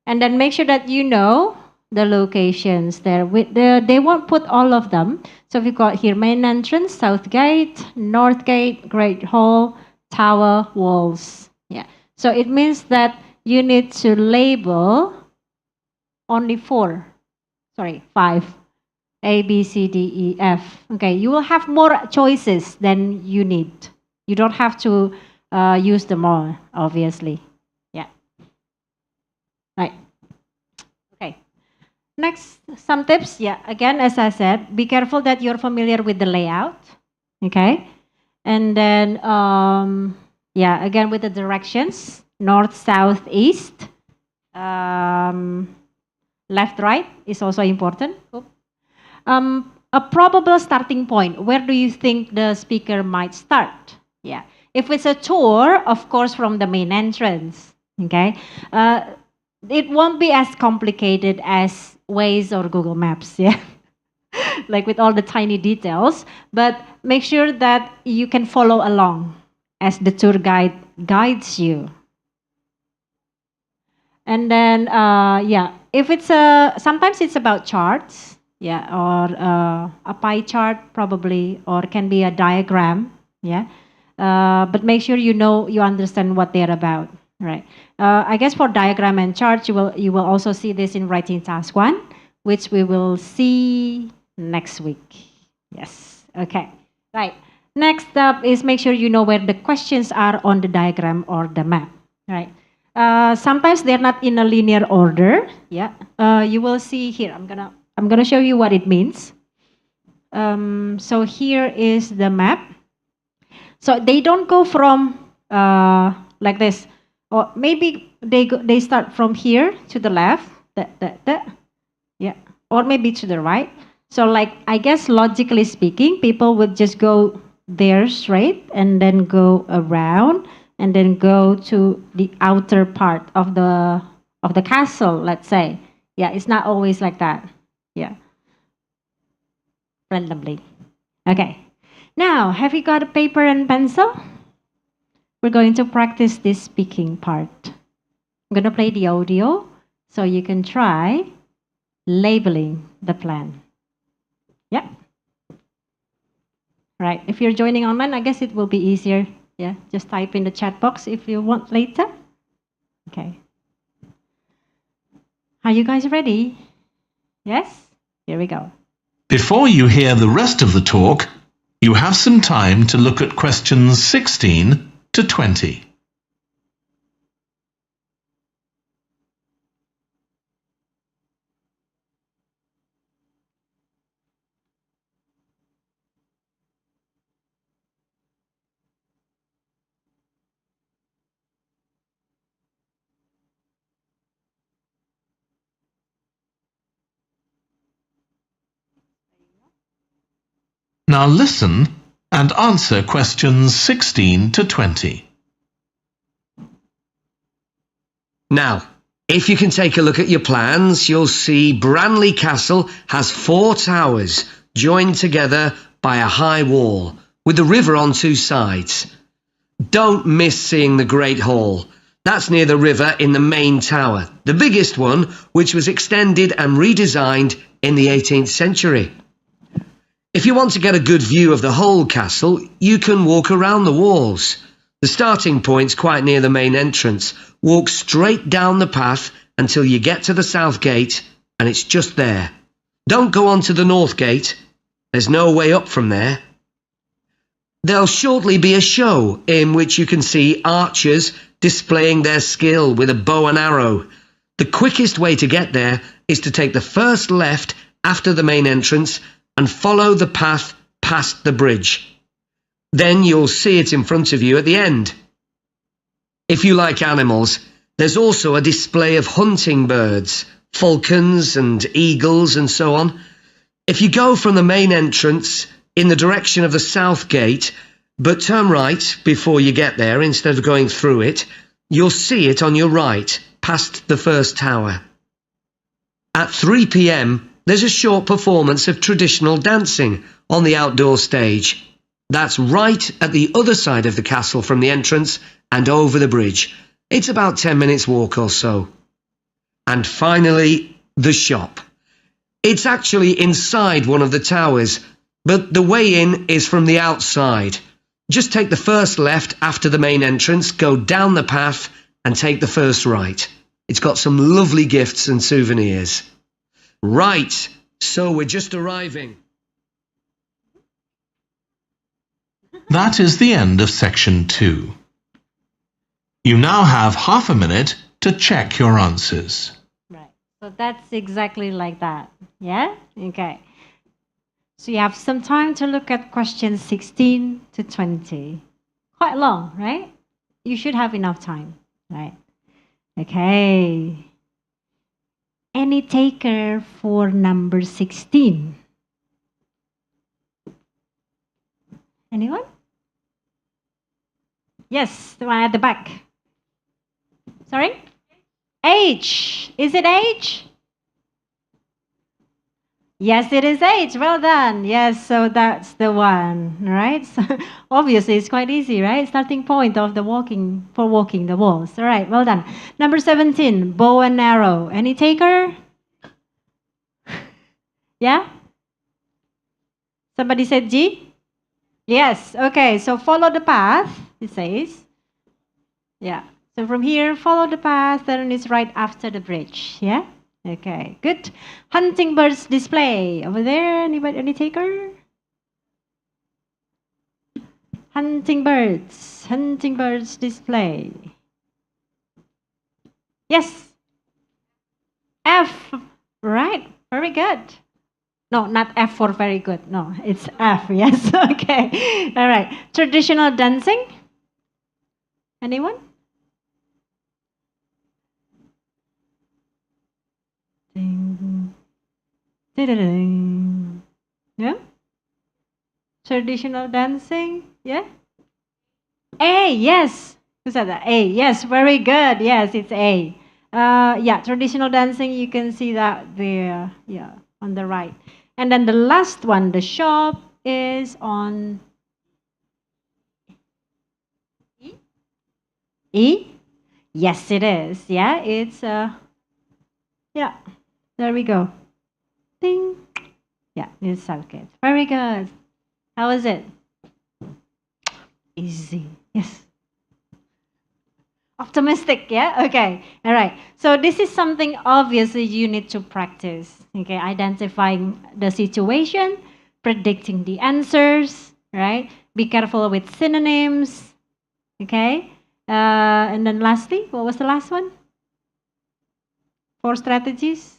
and then make sure that you know the locations there. They won't put all of them. So we've got here main entrance, south gate, north gate, great hall, tower, walls. Yeah. So it means that you need to label only 5. A, B, C, D, E, F. Okay, you will have more choices than you need. You don't have to use them all, obviously. Yeah. Right. Okay. Next, some tips. Yeah, again, as I said, be careful that you're familiar with the layout. Okay. And then, yeah, again with the directions, north, south, east, left, right is also important. A probable starting point. Where do you think the speaker might start? Yeah. If it's a tour, of course, from the main entrance. Okay. It won't be as complicated as Waze or Google Maps. Yeah. Like with all the tiny details, but make sure that you can follow along as the tour guide guides you. And then, yeah, if it's sometimes it's about charts, yeah, or a pie chart probably, or can be a diagram, yeah. But make sure you understand what they're about, right? I guess for diagram and charts, you will also see this in writing task 1, which we will see next week. Yes. Okay. Right. Next up is make sure you know where the questions are on the diagram or the map. Right. Sometimes they're not in a linear order. Yeah. You will see here. I'm gonna show you what it means. So here is the map. So they don't go from like this, or maybe they start from here to the left. Yeah. Or maybe to the right. So like, I guess logically speaking, people would just go there straight and then go around and then go to the outer part of the castle, let's say. Yeah, it's not always like that. Yeah. Randomly. Okay. Now, have you got a paper and pencil? We're going to practice this speaking part. I'm going to play the audio so you can try labeling the plan. Yeah. Right. If you're joining online, I guess it will be easier. Yeah. Just type in the chat box if you want later. Okay. Are you guys ready? Yes? Here we go. Before you hear the rest of the talk, you have some time to look at questions 16 to 20. Now listen and answer questions 16 to 20. Now, if you can take a look at your plans, you'll see Branley Castle has 4 towers joined together by a high wall with the river on 2 sides. Don't miss seeing the Great Hall. That's near the river in the main tower, the biggest one, which was extended and redesigned in the 18th century. If you want to get a good view of the whole castle, you can walk around the walls. The starting point's quite near the main entrance. Walk straight down the path until you get to the south gate, and it's just there. Don't go on to the north gate. There's no way up from there. There'll shortly be a show in which you can see archers displaying their skill with a bow and arrow. The quickest way to get there is to take the first left after the main entrance and follow the path past the bridge. Then you'll see it in front of you at the end. If you like animals, there's also a display of hunting birds, falcons and eagles and so on. If you go from the main entrance in the direction of the south gate, but turn right before you get there instead of going through it, you'll see it on your right, past the first tower. At 3 p.m, there's a short performance of traditional dancing on the outdoor stage. That's right at the other side of the castle from the entrance and over the bridge. It's about 10 minutes walk or so. And finally, the shop. It's actually inside one of the towers, but the way in is from the outside. Just take the first left after the main entrance, go down the path and take the first right. It's got some lovely gifts and souvenirs. Right, so we're just arriving. That is the end of section 2. You now have half a minute to check your answers. Right. So that's exactly like that. Yeah? Okay. So you have some time to look at questions 16 to 20. Quite long, right? You should have enough time, right? Okay. Any taker for number 16? Anyone? Yes, the one at the back. Sorry? H. Is it H? Yes, it is H. Well done. Yes, so that's the one, right? So obviously, it's quite easy, right? Starting point of the walking the walls. All right, well done. Number 17, bow and arrow. Any taker? Yeah? Somebody said G? Yes, okay, so follow the path, it says. Yeah, so from here, follow the path, and it's right after the bridge, yeah? Okay, good. Hunting birds display. Over there, anybody, any taker? Hunting birds display. Yes. F, right, very good. No, not F for very good. No, it's F, yes. Okay. All right. Traditional dancing? Anyone? Ding. Ding. Yeah? Traditional dancing? Yeah? A, yes. Who said that? A. Yes, very good. Yes, it's A. Yeah, traditional dancing, you can see that there. Yeah, on the right. And then the last one, the shop, is on E. E? Yes, it is. Yeah, it's yeah. There we go. Ding. Yeah, it's Southgate. Very good. How is it? Easy. Yes. Optimistic, yeah? Okay. All right. So this is something obviously you need to practice. Okay, identifying the situation, predicting the answers, right? Be careful with synonyms. Okay. And then lastly, what was the last one? 4 strategies.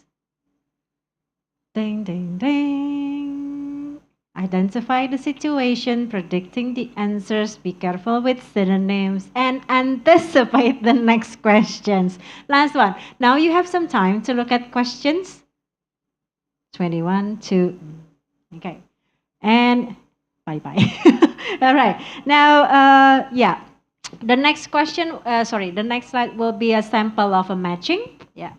Ding, ding, ding. Identify the situation, predicting the answers, be careful with synonyms, and anticipate the next questions. Last one. Now you have some time to look at questions 21 to. Okay. And bye bye. All right. Now, yeah. The next question, the next slide will be a sample of a matching. Yeah.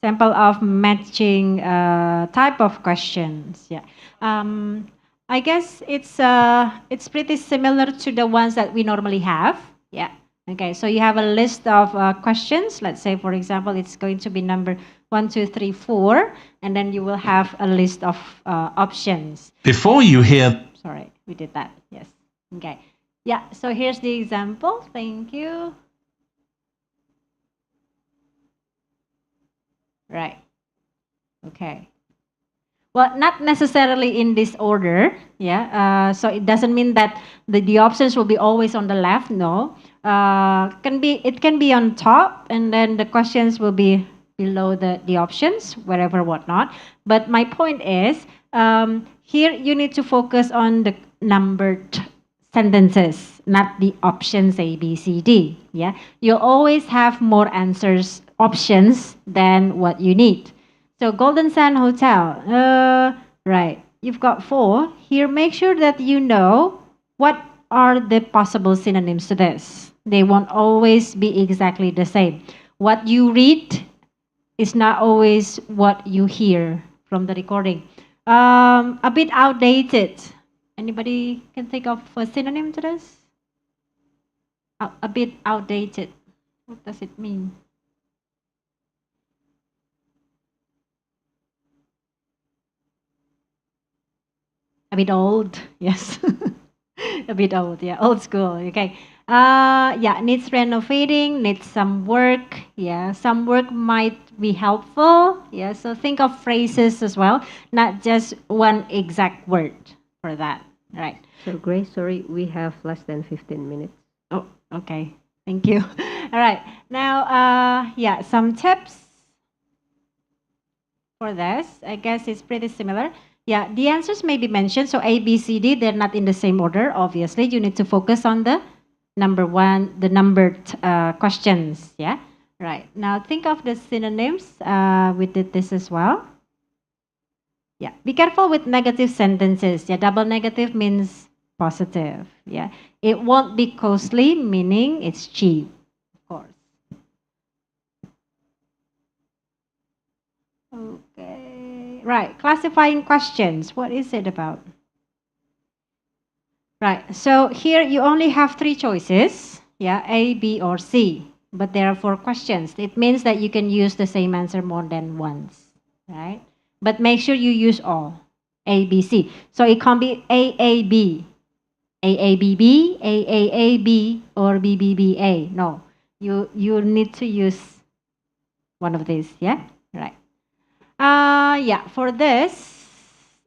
Sample of matching type of questions. Yeah. I guess it's pretty similar to the ones that we normally have. Yeah. Okay. So you have a list of questions. Let's say, for example, it's going to be number 1, 2, 3, 4, and then you will have a list of options. Before you hear Sorry, we did that. Yes. Okay. Yeah. So here's the example. Thank you. Right. Okay. Well, not necessarily in this order, yeah. So it doesn't mean that the options will be always on the left. No, it can be on top, and then the questions will be below the options, wherever, whatnot. But my point is, here you need to focus on the numbered sentences, not the options A, B, C, D. Yeah, you'll always have more answers options than what you need. So Golden Sand Hotel, right, you've got 4. Here, make sure that you know what are the possible synonyms to this. They won't always be exactly the same. What you read is not always what you hear from the recording. A bit outdated. Anybody can think of a synonym to this? A bit outdated. What does it mean? A bit old, yes. A bit old, yeah, old school. Okay. Yeah, needs renovating, needs some work. Yeah, some work might be helpful. Yeah, so think of phrases as well, not just one exact word for that. Right. So Grace, sorry, we have less than 15 minutes. Oh, okay. Thank you. All right. Now, yeah, some tips for this. I guess it's pretty similar. Yeah, the answers may be mentioned. So A, B, C, D, they're not in the same order. Obviously, you need to focus on the number 1, the numbered questions. Yeah, right. Now think of the synonyms. We did this as well. Yeah, be careful with negative sentences. Yeah, double negative means positive. Yeah, it won't be costly, meaning it's cheap, of course. Okay, right. Classifying questions. What is it about? Right. So here you only have 3 choices. Yeah, A, B, or C. But there are 4 questions. It means that you can use the same answer more than once. Right? But make sure you use all. A, B, C. So it can't be A, A, B. A, A, B, B, A, A, A, B, or B, B, B, A. No. You need to use one of these. Yeah? Right. Yeah, for this,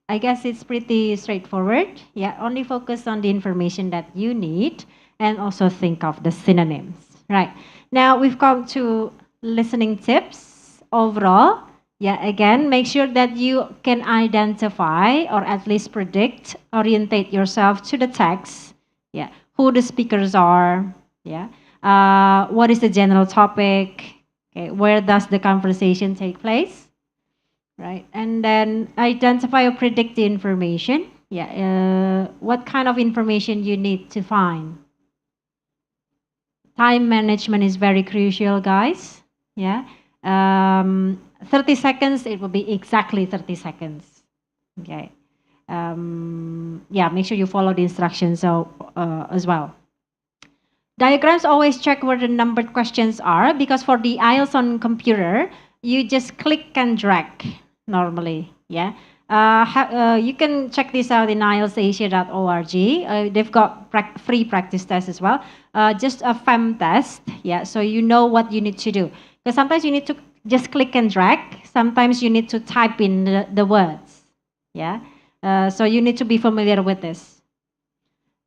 I guess it's pretty straightforward. Yeah, only focus on the information that you need and also think of the synonyms. Right. Now we've come to listening tips overall. Yeah, again, make sure that you can identify or at least predict, orientate yourself to the text. Yeah, who the speakers are. Yeah, what is the general topic? Okay, where does the conversation take place? Right, and then identify or predict the information. Yeah, what kind of information you need to find. Time management is very crucial, guys. Yeah. 30 seconds, it will be exactly 30 seconds. Okay. Yeah, make sure you follow the instructions as well. Diagrams, always check where the numbered questions are, because for the IELTS on computer, you just click and drag normally. Yeah. You can check this out in IELTSasia.org. They've got free practice tests as well. Just a FEM test. Yeah. So you know what you need to do. Because sometimes you need to just click and drag. Sometimes you need to type in the words. Yeah. So you need to be familiar with this.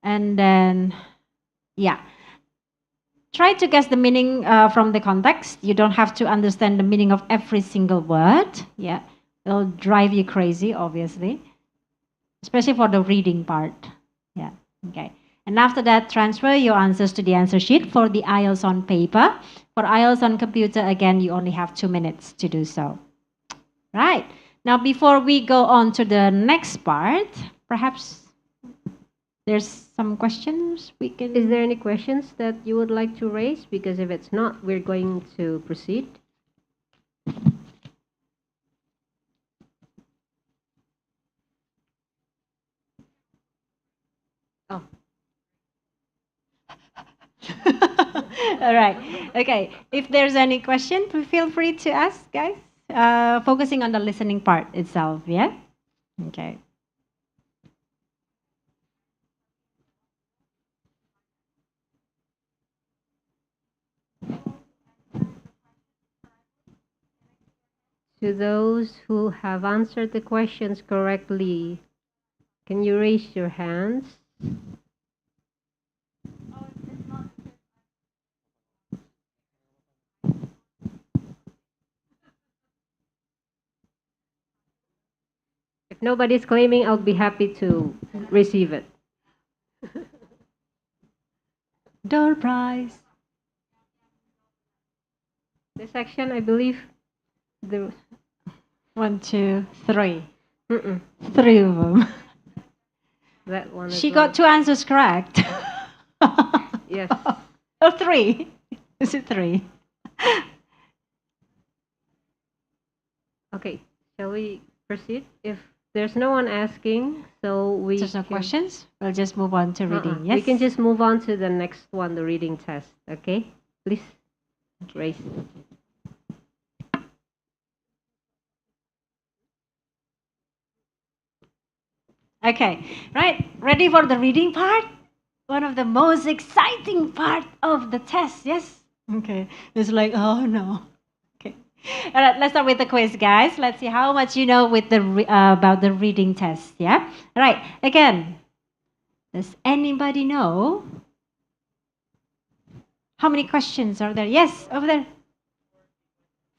And then, yeah. Try to guess the meaning from the context. You don't have to understand the meaning of every single word. Yeah, it'll drive you crazy, obviously, especially for the reading part. Yeah, okay. And after that, transfer your answers to the answer sheet for the IELTS on paper. For IELTS on computer, again, you only have 2 minutes to do so. Right. Now, before we go on to the next part, perhaps there's some questions we can... Is there any questions that you would like to raise? Because if it's not, we're going to proceed. Oh. All right. Okay. If there's any question, feel free to ask, guys. Focusing on the listening part itself, yeah? Okay. To those who have answered the questions correctly, can you raise your hands? If nobody's claiming, I'll be happy to receive it. Door prize. This section, I believe, the 1, 2, 3. mm-mm, 3 of them. that one. She got 2 answers correct. Yes. Oh, 3. Is it 3? Okay. Shall we proceed? If there's no one asking, so we. There's no can- questions? We'll just move on to reading. Yes. We can just move on to the next one, the reading test. Okay? Please raise. Okay, right. Ready for the reading part? One of the most exciting part of the test, yes? Okay, it's like, oh no. Okay. All right, let's start with the quiz, guys. Let's see how much you know with the about the reading test, yeah? All right, again, does anybody know how many questions are there? Yes, over there.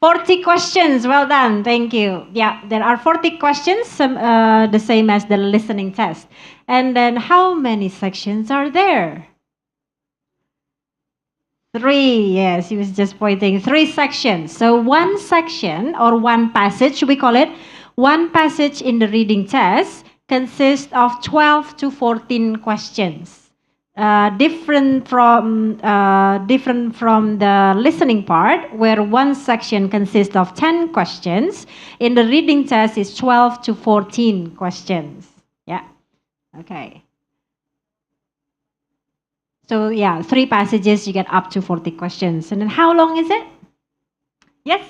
40 questions. Well done. Thank you. Yeah, there are 40 questions, the same as the listening test. And then how many sections are there? 3. Yes, he was just pointing. 3 sections. So one section or one passage, we call it, one passage in the reading test consists of 12 to 14 questions. Different from the listening part, where one section consists of 10 questions. In the reading test, is 12 to 14 questions. Yeah. Okay. So yeah, 3 passages, you get up to 40 questions. And then how long is it? Yes.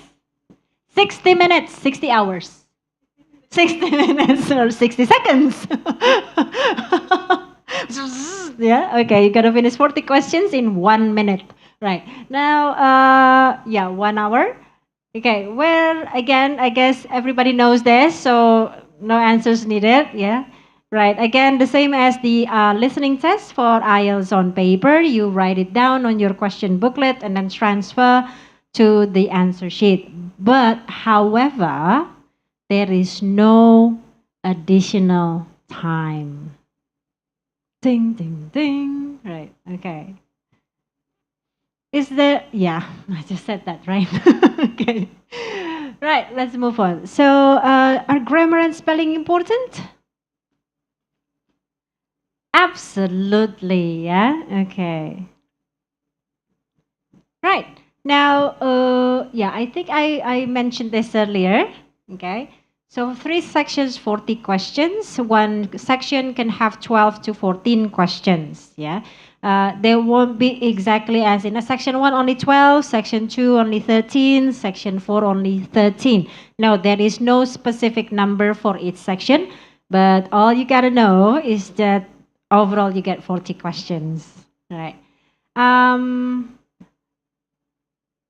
60 minutes, 60 hours. 60 minutes or 60 seconds. Yeah, okay, you gotta finish 40 questions in 1 minute. Right. Now, yeah, 1 hour. Okay, where, again, I guess everybody knows this, so no answers needed. Yeah. Right. Again, the same as the listening test for IELTS on paper. You write it down on your question booklet and then transfer to the answer sheet. But, however, there is no additional time. Ding, ding, ding. Right, okay. Is there, yeah, I just said that, right? Okay. Right, let's move on. So, are grammar and spelling important? Absolutely, yeah, okay. Right. Now, yeah, I think I mentioned this earlier. Okay. So 3 sections, 40 questions. One section can have 12 to 14 questions. Yeah. There won't be exactly as in a section 1 only 12, section 2 only 13, section 4 only 13. No, there is no specific number for each section, but all you gotta know is that overall you get 40 questions. Right. Um,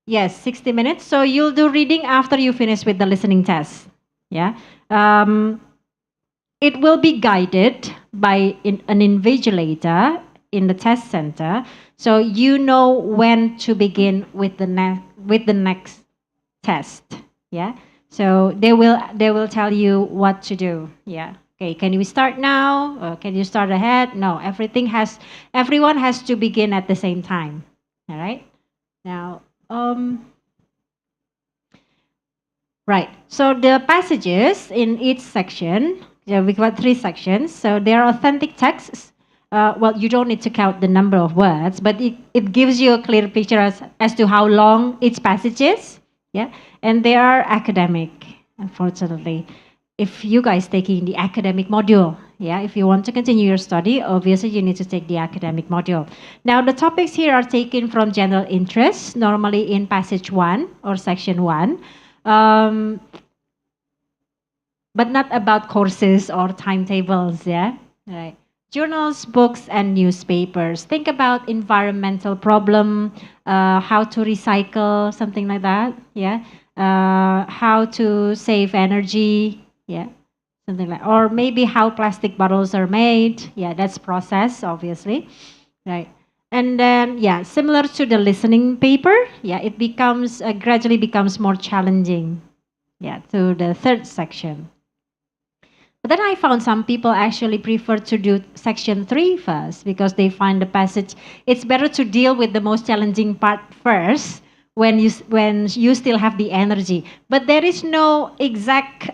Yes, 60 minutes. So you'll do reading after you finish with the listening test. Yeah. Um, it will be guided by an invigilator in the test center. So you know when to begin with the next test. Yeah. So they will tell you what to do. Yeah. Okay. Can you start now? Or can you start ahead? No. Everyone has to begin at the same time. All right. Now. Right. So the passages in each section, yeah, we've got 3 sections. So they're authentic texts. Well, you don't need to count the number of words, but it gives you a clear picture as to how long each passage is. Yeah. And they are academic, unfortunately. If you guys taking the academic module, yeah, if you want to continue your study, obviously you need to take the academic module. Now the topics here are taken from general interest, normally in passage 1 or section 1. Um, but not about courses or timetables, yeah? Right. Journals, books, and newspapers. Think about environmental problem, how to recycle, something like that, yeah? How to save energy, yeah? Something like, or maybe how plastic bottles are made, yeah, that's process, obviously, right? And then, yeah, similar to the listening paper, yeah, it becomes gradually becomes more challenging, yeah, to the third section. But then I found some people actually prefer to do section 3 first because they find the passage, it's better to deal with the most challenging part first when you still have the energy. But there is no exact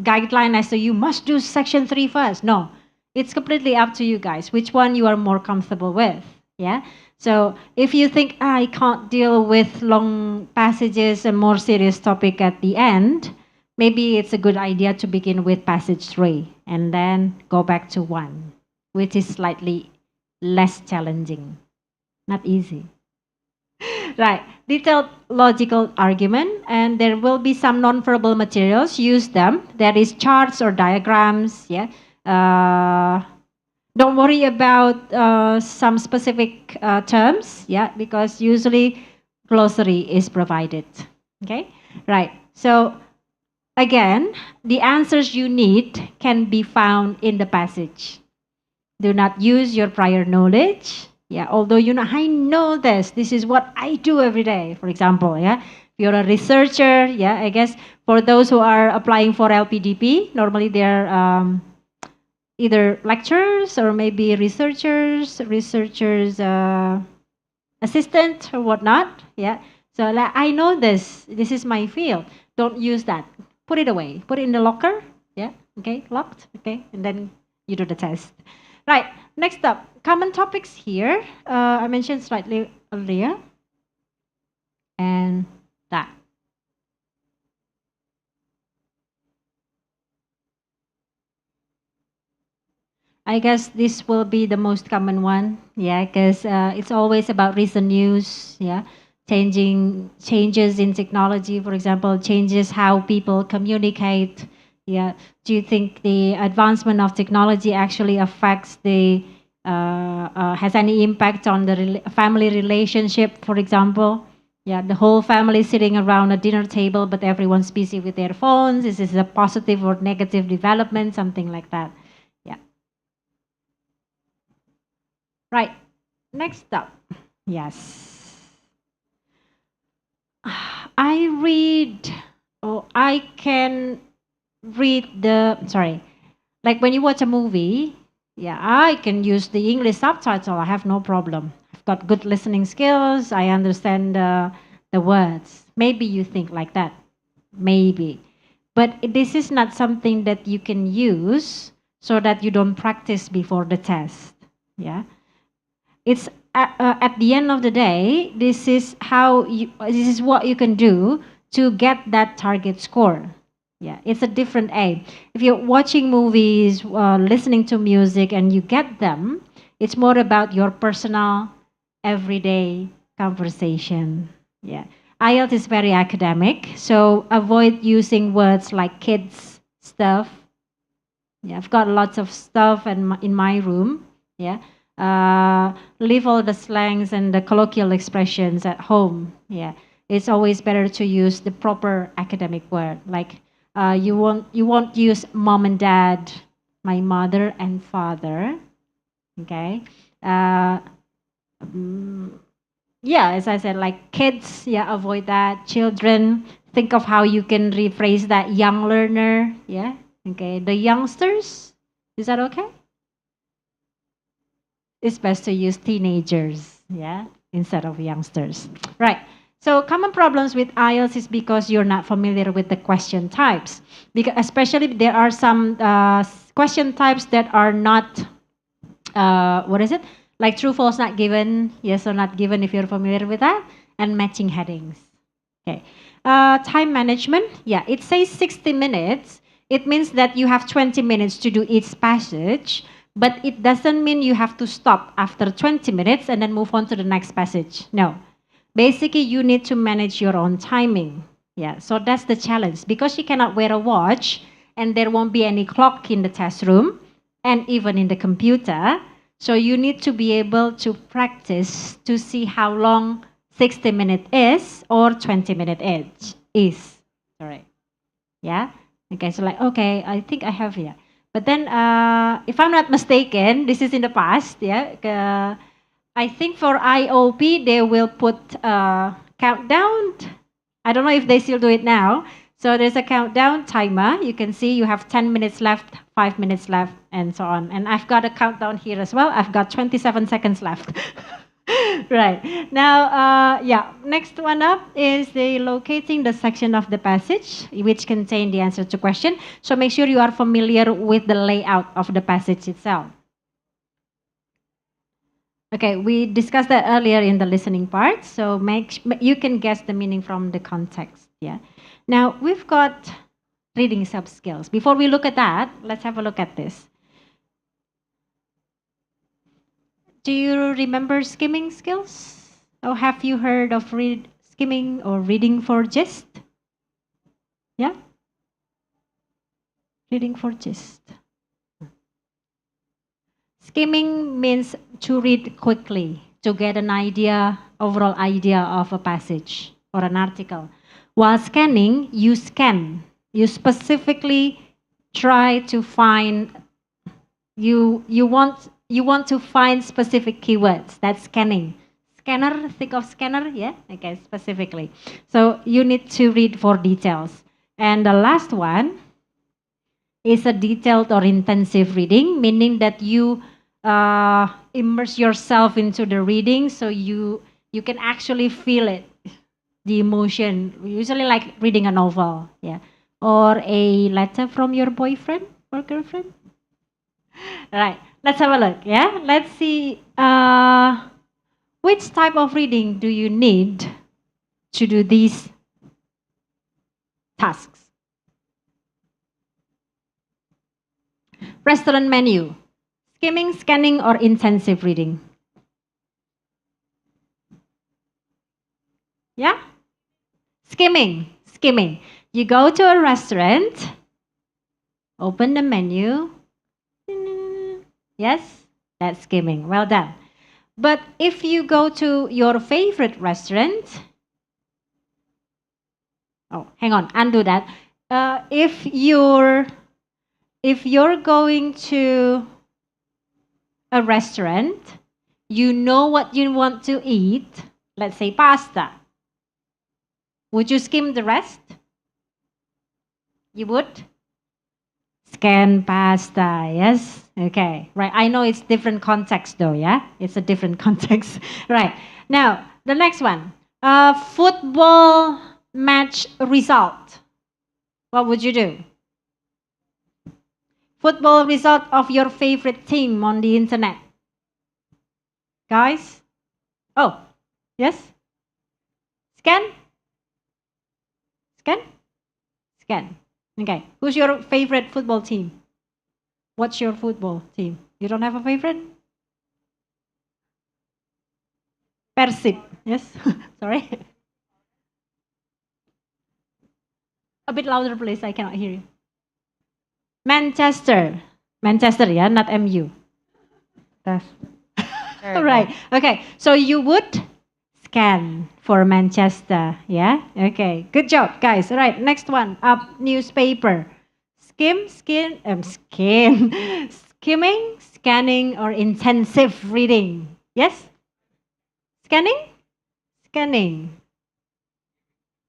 guideline as to you must do section 3 first. No, it's completely up to you guys, which one you are more comfortable with. Yeah. So if you think I can't deal with long passages and more serious topic at the end, maybe it's a good idea to begin with passage 3 and then go back to 1, which is slightly less challenging. Not easy. Right. Detailed logical argument, and there will be some non-verbal materials. Use them. There is charts or diagrams. Yeah. Don't worry about some specific terms. Yeah, because usually glossary is provided. Okay. Right. So again, the answers you need can be found in the passage. Do not use your prior knowledge. Yeah, although I know this. This is what I do every day. For example, yeah, if you're a researcher, yeah, I guess for those who are applying for LPDP, normally they're either lecturers or maybe researchers, assistant or whatnot. Yeah. So like, I know this. This is my field. Don't use that. Put it away. Put it in the locker. Yeah. Okay. Locked. Okay. And then you do the test. Right. Next up, common topics here. I mentioned slightly earlier. And that. I guess this will be the most common one. Yeah, because it's always about recent news. Yeah, changes in technology, for example, changes how people communicate. Yeah, do you think the advancement of technology actually affects has any impact on the family relationship, for example? Yeah, the whole family sitting around a dinner table, but everyone's busy with their phones. Is this a positive or negative development? Something like that. Yeah. Right. Next up. Yes. I can read sorry. Like when you watch a movie, yeah, I can use the English subtitle. I have no problem. I've got good listening skills. I understand the words. Maybe you think like that. Maybe. But this is not something that you can use so that you don't practice before the test. Yeah. It's at the end of the day, this is this is what you can do to get that target score. Yeah, it's a different aim. If you're watching movies, listening to music, and you get them, it's more about your personal, everyday conversation. Yeah. IELTS is very academic, so avoid using words like kids stuff. Yeah, I've got lots of stuff in my room. Yeah. Leave all the slangs and the colloquial expressions at home. Yeah. It's always better to use the proper academic word. Like you won't use mom and dad, my mother and father. Okay. Uh, yeah, as I said, like kids, yeah, avoid that. Children, think of how you can rephrase that. Young learner, yeah, okay. The youngsters, is that okay? It's best to use teenagers, yeah, instead of youngsters. Right. So common problems with IELTS is because you're not familiar with the question types. Because especially there are some question types that are not what is it? Like true, false, not given, yes or not given, if you're familiar with that, and matching headings. Okay. Time management, yeah, it says 60 minutes. It means that you have 20 minutes to do each passage, but it doesn't mean you have to stop after 20 minutes and then move on to the next passage. No. Basically, you need to manage your own timing. Yeah, so that's the challenge because you cannot wear a watch and there won't be any clock in the test room and even in the computer. So you need to be able to practice to see how long 60 minutes is or 20 minutes is. Sorry. Yeah? Okay, so like, okay, I think I have here. But then, if I'm not mistaken, this is in the past, yeah? I think for IOP, they will put a countdown. I don't know if they still do it now. So there's a countdown timer. You can see you have 10 minutes left, 5 minutes left, and so on. And I've got a countdown here as well. I've got 27 seconds left. Right. Now, yeah, next one up is the locating the section of the passage which contain the answer to question. So make sure you are familiar with the layout of the passage itself. Okay, we discussed that earlier in the listening part, so you can guess the meaning from the context. Yeah. Now we've got reading sub skills. Before we look at that, let's have a look at this. Do you remember skimming skills? Or have you heard of skimming or reading for gist? Yeah? Reading for gist. Skimming means to read quickly, to get an overall idea of a passage or an article. While scanning, you scan. You specifically try to find, you want to find specific keywords. That's scanning. Scanner, think of scanner, yeah? Okay, specifically. So you need to read for details. And the last one is a detailed or intensive reading, meaning that you immerse yourself into the reading so you can actually feel it, the emotion. Usually like reading a novel, yeah, or a letter from your boyfriend or girlfriend. Right, let's have a look. Yeah, let's see which type of reading do you need to do these tasks. Restaurant menu. Skimming, scanning, or intensive reading? Yeah? Skimming. Skimming. You go to a restaurant, open the menu. Yes? That's skimming. Well done. But if you go to your favorite restaurant, oh, hang on, undo that. If you're going to a restaurant, you know what you want to eat, let's say pasta. Would you skim the rest? You would? Scan pasta, yes? Okay, right. I know it's different context though, yeah? It's a different context. Right. Now, the next one. Football match result. What would you do? Football result of your favorite team on the internet. Guys, Oh, yes? Scan? Scan? Scan. Okay. Who's your favorite football team? What's your football team? You don't have a favorite? Persib. Yes? Sorry. A bit louder, please. I cannot hear you. Manchester. Manchester, yeah, not MU. That's All right. Okay. So you would scan for Manchester. Yeah. Okay. Good job, guys. All right. Next one up. Newspaper. Skim. Skimming, scanning, or intensive reading. Yes. Scanning. Scanning.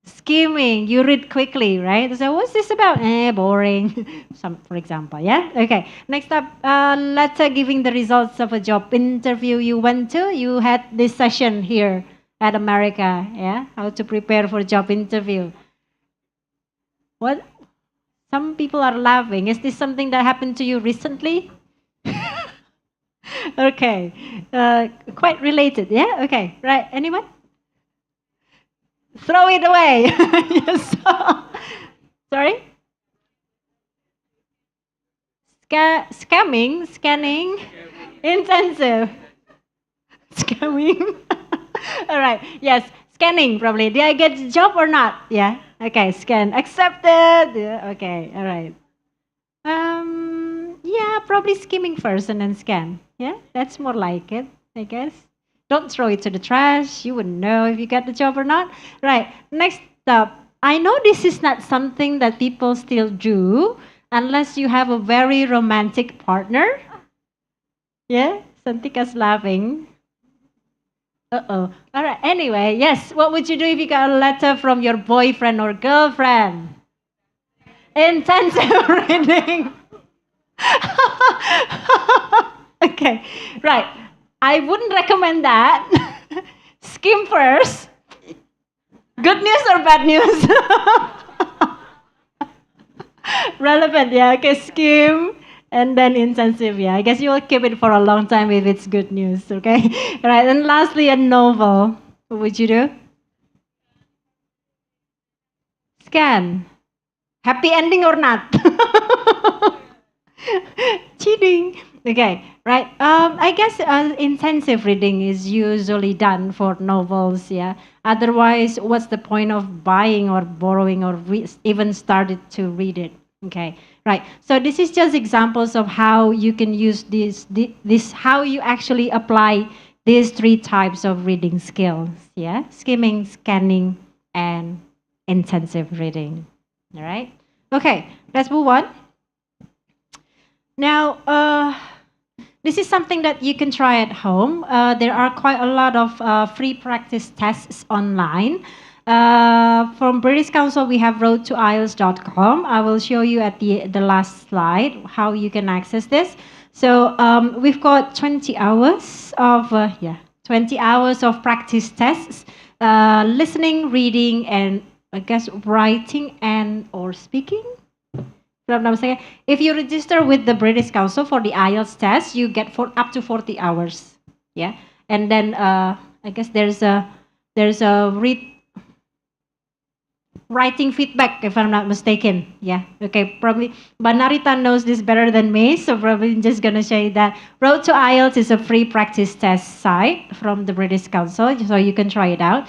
Skimming, you read quickly, right? So what's this about? Boring. Some, for example, yeah. Okay. Next up, letter giving the results of a job interview you went to. You had this session here at America, yeah. How to prepare for job interview. What? Some people are laughing. Is this something that happened to you recently? Okay. Quite related, yeah. Okay. Right. Anyone? Throw it away. Yes. Sorry? Scamming, scanning, intensive. Scamming. All right. Yes. Scanning, probably. Did I get the job or not? Yeah. Okay. Scan. Accepted. Yeah, okay. All right. Yeah, probably skimming first and then scan. Yeah. That's more like it, I guess. Don't throw it to the trash. You wouldn't know if you got the job or not. Right. Next up. I know this is not something that people still do unless you have a very romantic partner. Yeah, Santika's laughing. Uh-oh. All right. Anyway, yes. What would you do if you got a letter from your boyfriend or girlfriend? Intensive reading. Okay. Right. I wouldn't recommend that. Skim first. Good news or bad news? Relevant, yeah. Okay, skim and then intensive, yeah. I guess you will keep it for a long time if it's good news, okay? All right, and lastly, a novel. What would you do? Scan. Happy ending or not? Cheating. Okay, right. I guess intensive reading is usually done for novels, yeah. Otherwise, what's the point of buying or borrowing or even started to read it? Okay, right. So this is just examples of how you can use this how you actually apply these three types of reading skills, yeah. Skimming, scanning, and intensive reading. All right. Okay, let's move on. Now, this is something that you can try at home. There are quite a lot of free practice tests online. From British Council, we have roadtoielts.com. I will show you at the last slide how you can access this. So we've got 20 hours of 20 hours of practice tests, listening, reading, and I guess writing and or speaking. If you register with the British Council for the IELTS test, you get up to 40 hours. Yeah, and then I guess there's a writing feedback, if I'm not mistaken. Yeah, okay, probably. But Narita knows this better than me, so probably just gonna say that Road to IELTS is a free practice test site from the British Council, so you can try it out.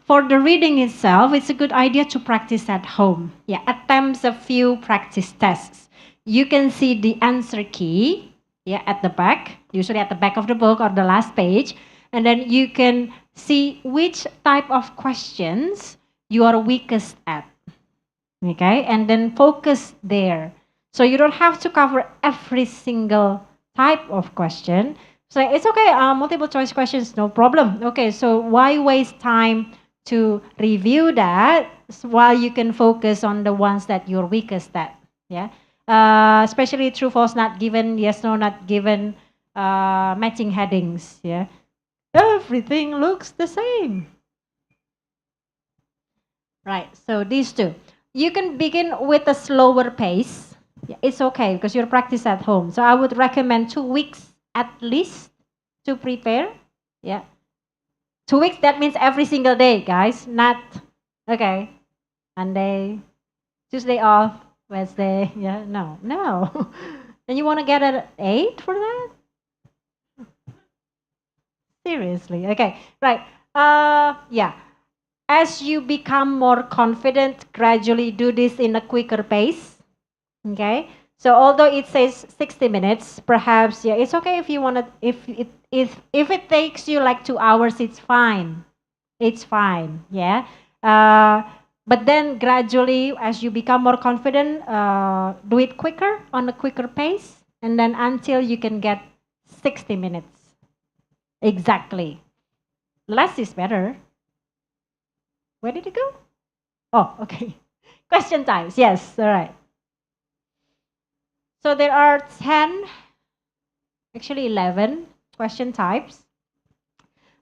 For the reading itself, it's a good idea to practice at home. Yeah, attempt a few practice tests. You can see the answer key, yeah, at the back, usually at the back of the book or the last page, and then you can see which type of questions you are weakest at. Okay, and then focus there. So you don't have to cover every single type of question. So it's okay, multiple choice questions, no problem. Okay, so why waste time to review that while you can focus on the ones that you're weakest at? Yeah, especially true, false, not given, yes, no, not given, matching headings. Yeah, everything looks the same. Right, so these two. You can begin with a slower pace. Yeah, it's okay because you're practice at home. So I would recommend 2 weeks at least to prepare. Yeah. 2 weeks, that means every single day, guys. Not, okay, Monday, Tuesday off, Wednesday. Yeah, no, no. And you want to get an 8 for that? Seriously. Okay, right. Yeah. As you become more confident, gradually do this in a quicker pace. Okay. So although it says 60 minutes, perhaps yeah, it's okay if you want to. If it takes you like 2 hours, it's fine. It's fine. Yeah. Uh, but then gradually, as you become more confident, do it quicker on a quicker pace, and then until you can get 60 minutes. Exactly. Less is better. Where did it go? Oh, okay. Question times. Yes, all right. So there are 10, actually 11 question types.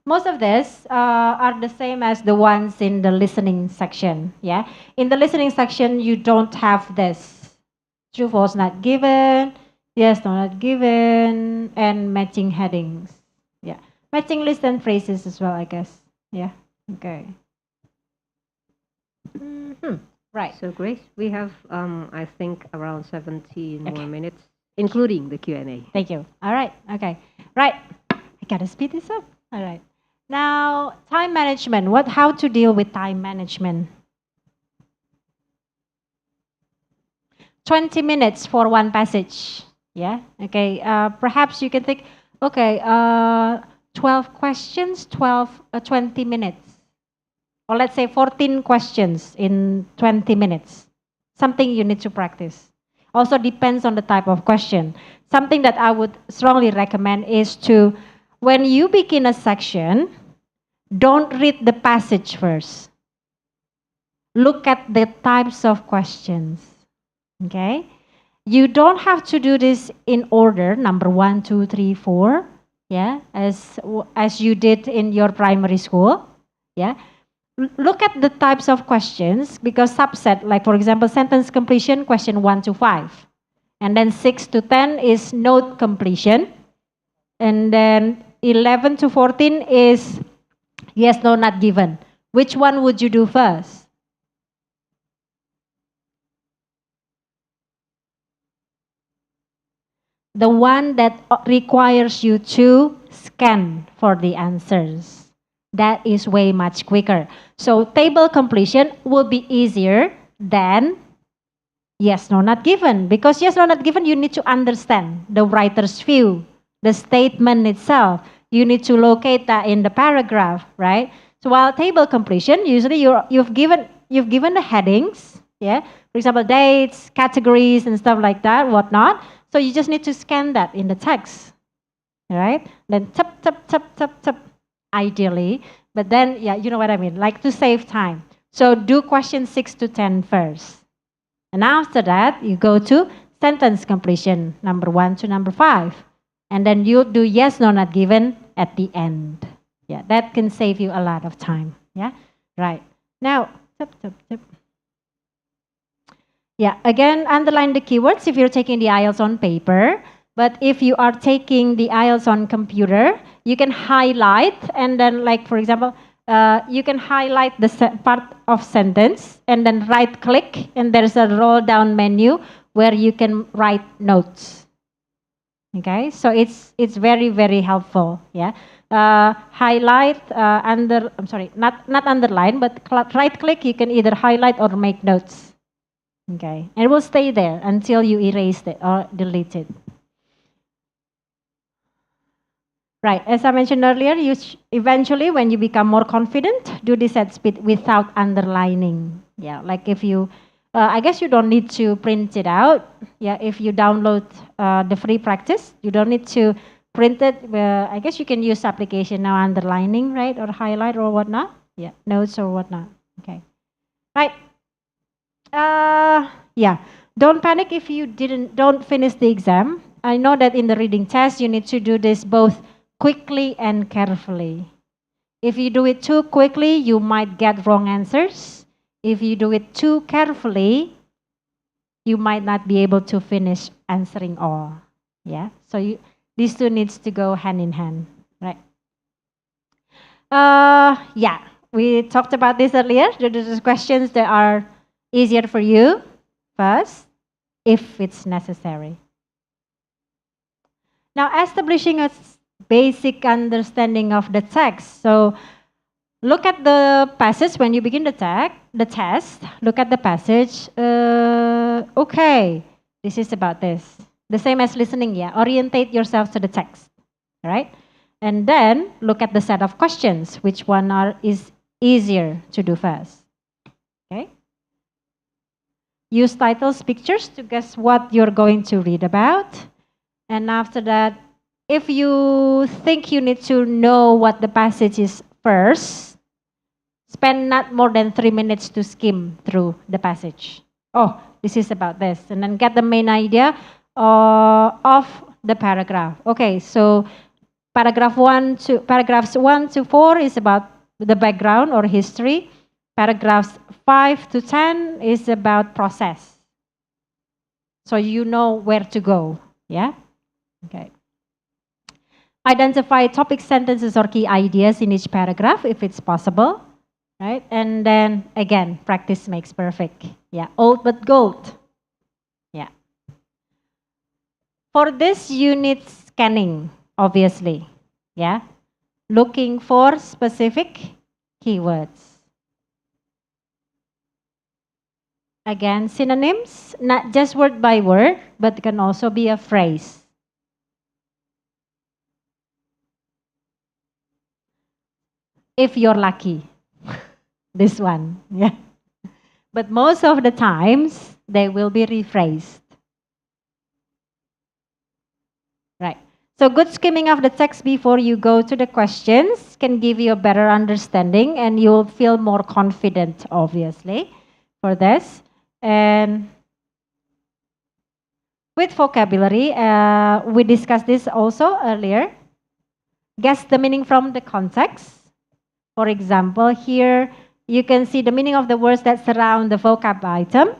Most of this are the same as the ones in the listening section. Yeah. In the listening section, you don't have this. True, false, not given. Yes, no, not given. And matching headings. Yeah. Matching list and phrases as well, I guess. Yeah. Okay. Right. So Grace, we have I think around 17 Okay. more minutes, including the Q&A. Thank you. All right. Okay. Right. I gotta speed this up. All right. Now, time management. How to deal with time management? 20 minutes for one passage. Yeah. Okay. Perhaps you can think, okay, 12 questions, 20 minutes. Or let's say 14 questions in 20 minutes. Something you need to practice. Also depends on the type of question. Something that I would strongly recommend is to, when you begin a section, don't read the passage first. Look at the types of questions. Okay? You don't have to do this in order, number 1, 2, 3, 4, yeah, as you did in your primary school. Yeah. Look at the types of questions, because subset, like for example, sentence completion, question 1 to 5. And then 6 to 10 is note completion. And then 11 to 14 is yes, no, not given. Which one would you do first? The one that requires you to scan for the answers. That is way much quicker. So table completion will be easier than yes, no, not given. Because yes, no, not given, you need to understand the writer's view, the statement itself. You need to locate that in the paragraph, right? So while table completion, usually you've given the headings, yeah. For example, dates, categories, and stuff like that, whatnot. So you just need to scan that in the text, right? Then tap, tap, tap, tap, tap, ideally. But then, yeah, you know what I mean, like to save time. So do question 6 to 10 first. And after that, you go to sentence completion, number 1 to number 5. And then you do yes, no, not given at the end. Yeah, that can save you a lot of time. Yeah, right. Now, tap, tap, tap. Yeah, again, underline the keywords if you're taking the IELTS on paper. But if you are taking the IELTS on computer, you can highlight and then, like, for example, you can highlight the part of sentence and then right click, and there's a roll down menu where you can write notes. Okay, so it's very, very helpful. Yeah. Highlight not underline, but right click, you can either highlight or make notes. Okay, and it will stay there until you erase it or delete it. Right, as I mentioned earlier, eventually when you become more confident, do this at speed without underlining. Yeah, like if you, I guess you don't need to print it out. Yeah, if you download the free practice, you don't need to print it. I guess you can use application now underlining, right, or highlight or whatnot. Yeah, notes or whatnot. Okay, right. Yeah, don't panic if you don't finish the exam. I know that in the reading test, you need to do this both quickly and carefully. If you do it too quickly, you might get wrong answers. If you do it too carefully, you might not be able to finish answering all. Yeah, so these two needs to go hand in hand, right? Yeah, we talked about this earlier. There are questions that are easier for you first, if it's necessary. Now, establishing a basic understanding of the text. So, look at the passage when you begin the test. Look at the passage. Okay, this is about this. The same as listening, yeah. Orientate yourself to the text, right? And then look at the set of questions. Which one is easier to do first? Okay. Use titles, pictures to guess what you're going to read about. And after that, if you think you need to know what the passage is first, spend not more than 3 minutes to skim through the passage. Oh, this is about this. And then get the main idea of the paragraph. Okay, so paragraphs 1 to 4 is about the background or history. Paragraphs 5 to 10 is about process. So you know where to go, yeah? Okay. Identify topic sentences or key ideas in each paragraph if it's possible, right? And then again, practice makes perfect. Yeah, old but gold. Yeah. For this, you need scanning, obviously. Yeah. Looking for specific keywords. Again, synonyms, not just word by word, but can also be a phrase. If you're lucky. This one, yeah. But most of the times, they will be rephrased. Right. So good skimming of the text before you go to the questions can give you a better understanding and you'll feel more confident, obviously, for this. And with vocabulary, we discussed this also earlier. Guess the meaning from the context. For example, here you can see the meaning of the words that surround the vocab item,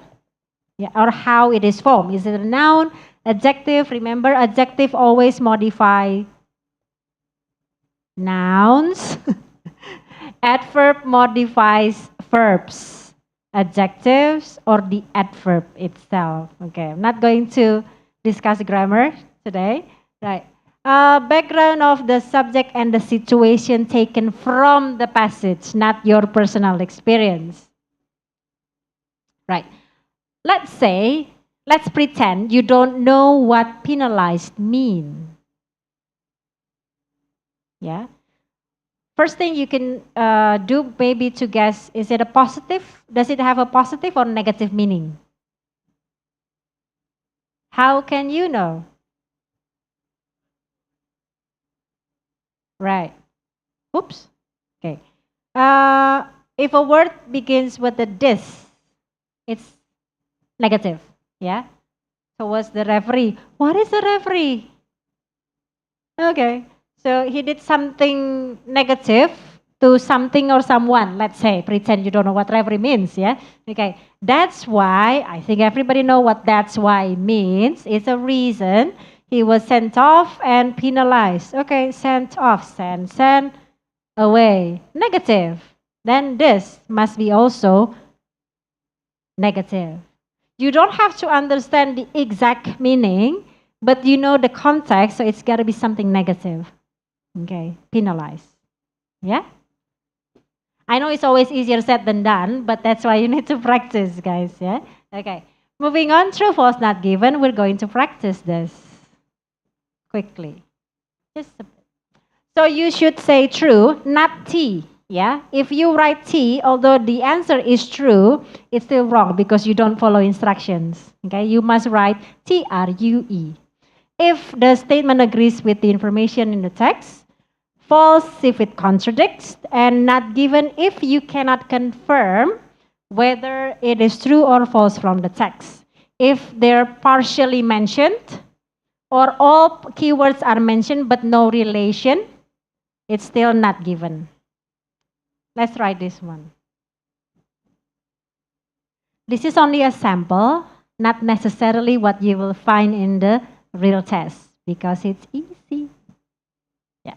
yeah, or how it is formed. Is it a noun, adjective? Remember, adjective always modify nouns. Adverb modifies verbs, adjectives, or the adverb itself. Okay, I'm not going to discuss grammar today. Right. Background of the subject and the situation taken from the passage, not your personal experience. Right. Let's pretend you don't know what penalized mean. Yeah. First thing you can do maybe to guess, is it a positive? Does it have a positive or negative meaning? How can you know? Right. Oops. Okay. If a word begins with a this, it's negative. Yeah. So what's the referee? What is the referee? Okay. So he did something negative to something or someone. Let's say, pretend you don't know what referee means. Yeah. Okay. That's why I think everybody know what that's why means. It's a reason he was sent off and penalized. Okay. Sent off. Send away. Negative. Then this must be also negative. You don't have to understand the exact meaning, but you know the context, so it's got to be something negative. Okay, penalize. Yeah? I know it's always easier said than done, but that's why you need to practice, guys. Yeah? Okay. Moving on, true, false, not given. We're going to practice this quickly. Just a bit. So you should say true, not T. Yeah? If you write T, although the answer is true, it's still wrong because you don't follow instructions. Okay? You must write TRUE. If the statement agrees with the information in the text, false if it contradicts, and not given if you cannot confirm whether it is true or false from the text. If they're partially mentioned, or all keywords are mentioned but no relation, it's still not given. Let's try this one. This is only a sample, not necessarily what you will find in the real test, because it's easy. Yeah.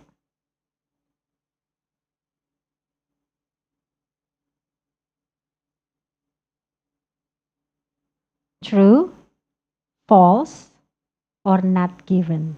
false, or not given?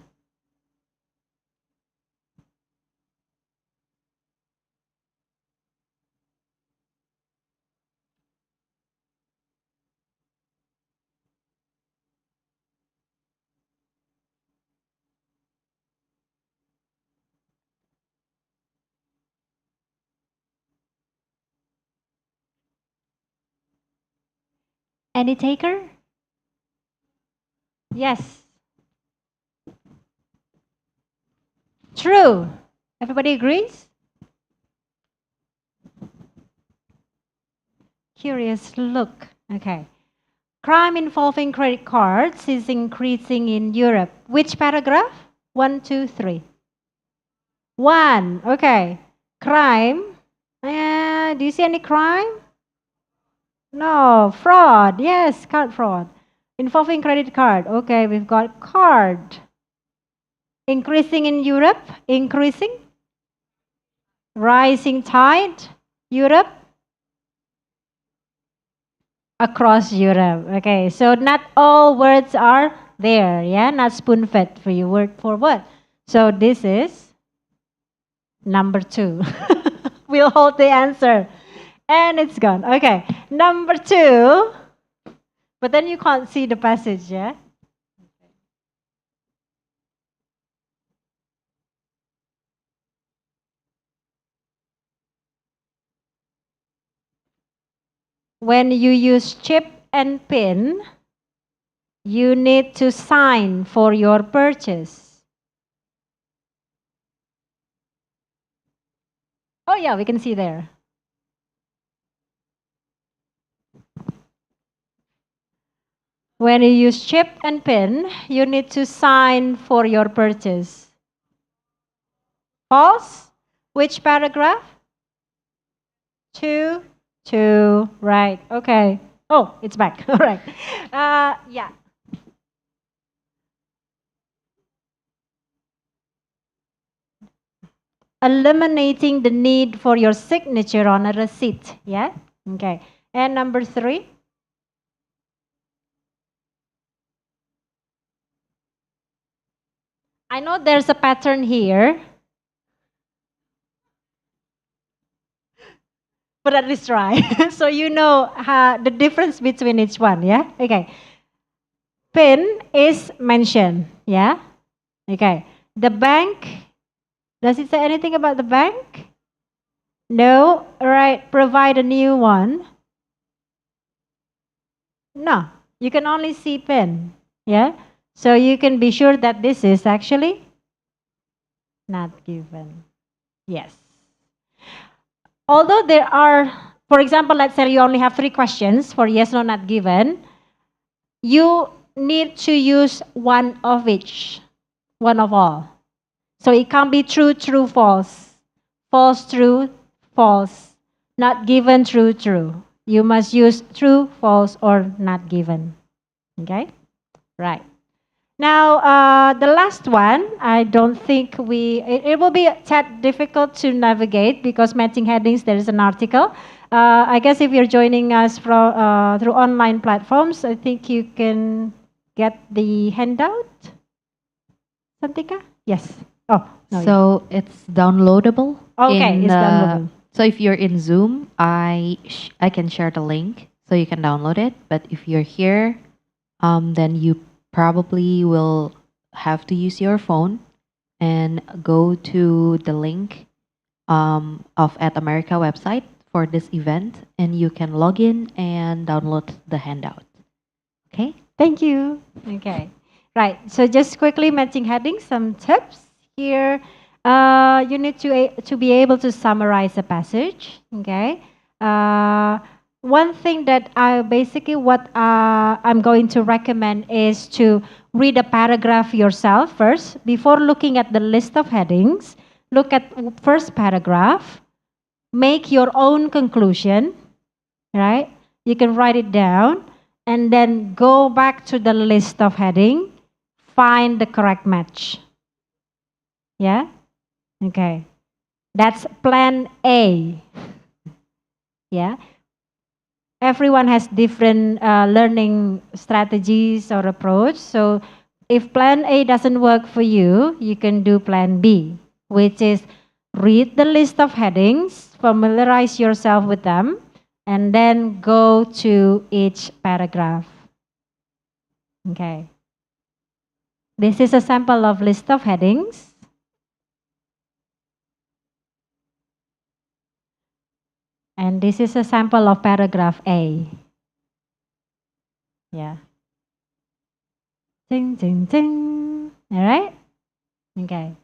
Any taker? Yes. True. Everybody agrees? Curious look. Okay. Crime involving credit cards is increasing in Europe. Which paragraph? One, two, three. One. Okay. Crime. Do you see any crime? No. Fraud. Yes, card fraud. Involving credit card. Okay, we've got card. Increasing in Europe. Increasing. Rising tide. Europe. Across Europe. Okay, so not all words are there, yeah, not spoon fed for you word for word. So this is number 2. We'll hold the answer. And it's gone. Okay, number 2. But then you can't see the passage, yeah? When you use chip and pin, you need to sign for your purchase. Oh yeah, we can see there. When you use chip and pin, you need to sign for your purchase. False? Which paragraph? 2, 2, right, okay. Oh, it's back, all right. Yeah. Eliminating the need for your signature on a receipt, yeah? Okay. And number 3? I know there's a pattern here, but at least try. So you know the difference between each one, yeah? Okay. PIN is mentioned, yeah? Okay. The bank, does it say anything about the bank? No. All right. Provide a new one. No. You can only see PIN, yeah? So you can be sure that this is actually not given. Yes. Although there are, for example, let's say you only have 3 questions for yes, no, not given, you need to use one of each, one of all. So it can't be true, true, false, false, true, false, not given, true, true. You must use true, false, or not given. Okay? Right. Now, the last one, I don't think it will be a tad difficult to navigate because matching headings, there is an article. I guess if you're joining us from, through online platforms, I think you can get the handout. Santika? Yes. Oh, no. So it's downloadable. Okay, it's downloadable. So if you're in Zoom, I can share the link so you can download it. But if you're here, then you probably will have to use your phone and go to the link of At America website for this event, and you can log in and download the handout. Okay? Thank you. Okay. Right. So just quickly matching headings, some tips here. You need to be able to summarize a passage. Okay. One thing that what I'm going to recommend is to read a paragraph yourself first before looking at the list of headings. Look at first paragraph. Make your own conclusion. Right. You can write it down and then go back to the list of heading. Find the correct match. Yeah? Okay. That's plan A. Yeah? everyone has different learning strategies or approach. So if plan A doesn't work for you, you can do plan B, which is read the list of headings, familiarize yourself with them, and then go to each paragraph. Okay. This is a sample of list of headings. And this is a sample of paragraph A. Yeah. Ding, ding, ding. All right? Okay.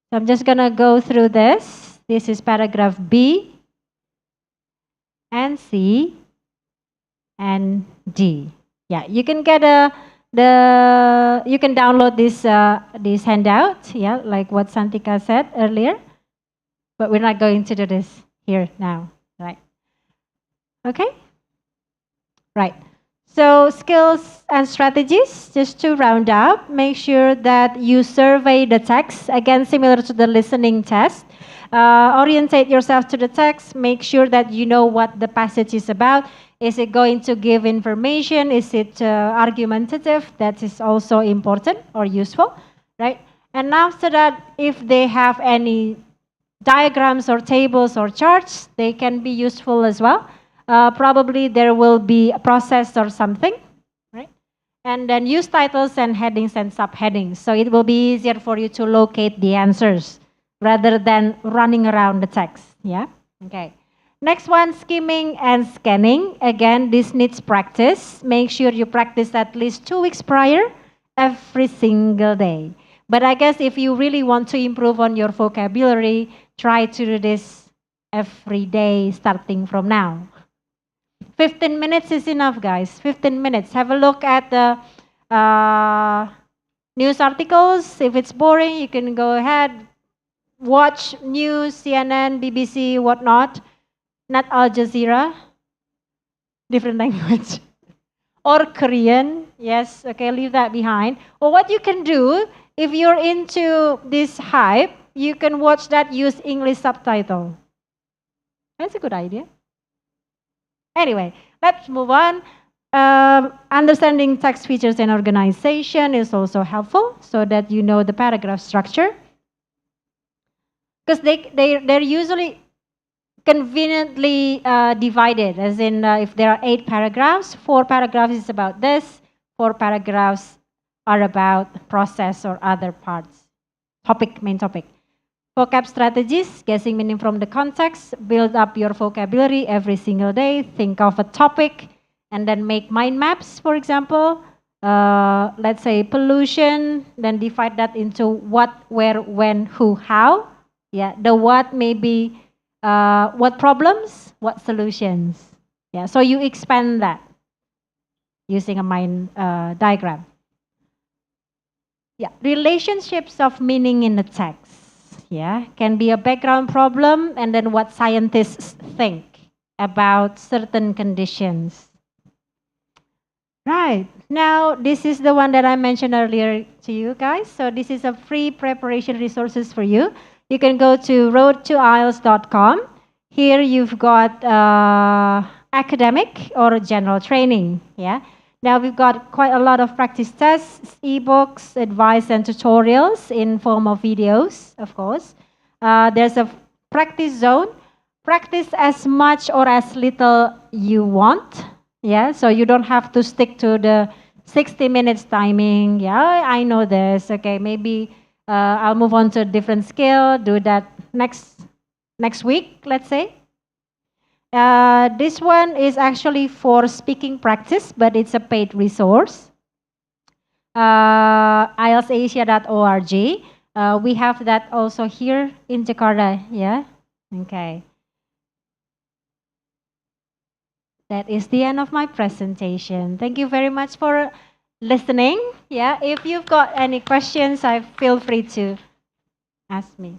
So I'm just going to go through this. This is paragraph B and C and D. Yeah, you can get you can download this handout, yeah, like what Santika said earlier. But we're not going to do this here now, right? Okay? Right. So skills and strategies, just to round up, make sure that you survey the text, again, similar to the listening test. Orientate yourself to the text, make sure that you know what the passage is about. Is it going to give information? Is it argumentative? That is also important or useful, right? And after that, if they have any diagrams or tables or charts, they can be useful as well. Probably there will be a process or something, right? And then use titles and headings and subheadings. So it will be easier for you to locate the answers rather than running around the text, yeah? Okay. Next one, skimming and scanning. Again, this needs practice. Make sure you practice at least 2 weeks prior every single day. But I guess if you really want to improve on your vocabulary, try to do this every day starting from now. 15 minutes is enough, guys. 15 minutes. Have a look at the news articles. If it's boring, you can go ahead, watch news, CNN, BBC, whatnot. Not Al Jazeera, different language. Or Korean, yes, okay, leave that behind. Or what you can do, if you're into this hype, you can watch that, use English subtitle. That's a good idea. Anyway, let's move on. Understanding text features and organization is also helpful so that you know the paragraph structure. Because they're usually conveniently divided, as in if there are 8 paragraphs, 4 paragraphs is about this, 4 paragraphs are about process or other parts. Main topic. Vocab strategies, guessing meaning from the context, build up your vocabulary every single day, think of a topic, and then make mind maps, for example. Let's say pollution, then divide that into what, where, when, who, how. Yeah, the what may be what problems, what solutions. Yeah, so you expand that using a mind diagram. Yeah, relationships of meaning in the text. Yeah, can be a background problem and then what scientists think about certain conditions. Right, now this is the one that I mentioned earlier to you guys. So this is a free preparation resources for you. You can go to roadtoielts.com. Here you've got academic or general training. Yeah. Now we've got quite a lot of practice tests, ebooks, advice, and tutorials in form of videos, of course. There's a practice zone. Practice as much or as little you want. Yeah. So you don't have to stick to the 60 minutes timing. Yeah, I know this. Okay, maybe I'll move on to a different skill, do that next week, let's say. This one is actually for speaking practice, but it's a paid resource. IELTSasia.org. We have that also here in Jakarta, yeah? Okay. That is the end of my presentation. Thank you very much for listening. Yeah, if you've got any questions, feel free to ask me.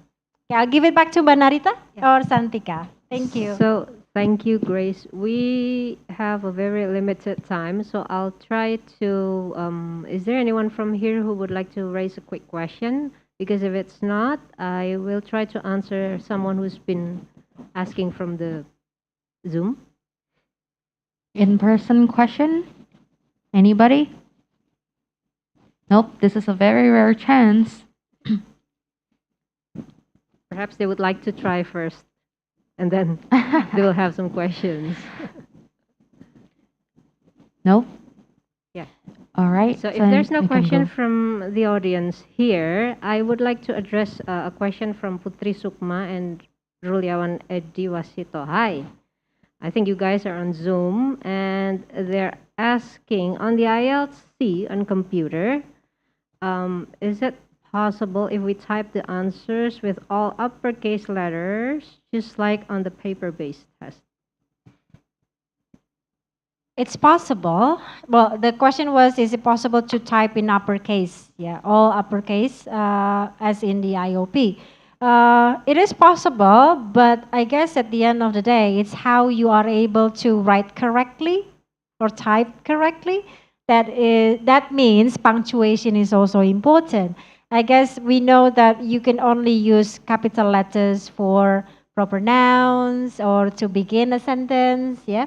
Yeah, I'll give it back to Mbak Narita or Santika. Thank you. So thank you, Grace. We have a very limited time, so I'll try to. Is there anyone from here who would like to raise a quick question? Because if it's not, I will try to answer someone who's been asking from the Zoom. In-person question? Anybody? Nope, this is a very rare chance. Perhaps they would like to try first, and then they will have some questions. Nope. Yeah. All right. So if there's no we can question go. from the audience here, I would like to address a question from Putri Sukma and Ruliawan Edi Wasito. Hi. I think you guys are on Zoom, and they're asking on the IELTS C on computer, is it possible if we type the answers with all uppercase letters, just like on the paper-based test? It's possible. Well, the question was, is it possible to type in uppercase? Yeah, all uppercase, as in the IOP. It is possible, but I guess at the end of the day, it's how you are able to write correctly or type correctly. That means punctuation is also important. I guess we know that you can only use capital letters for proper nouns or to begin a sentence. Yeah.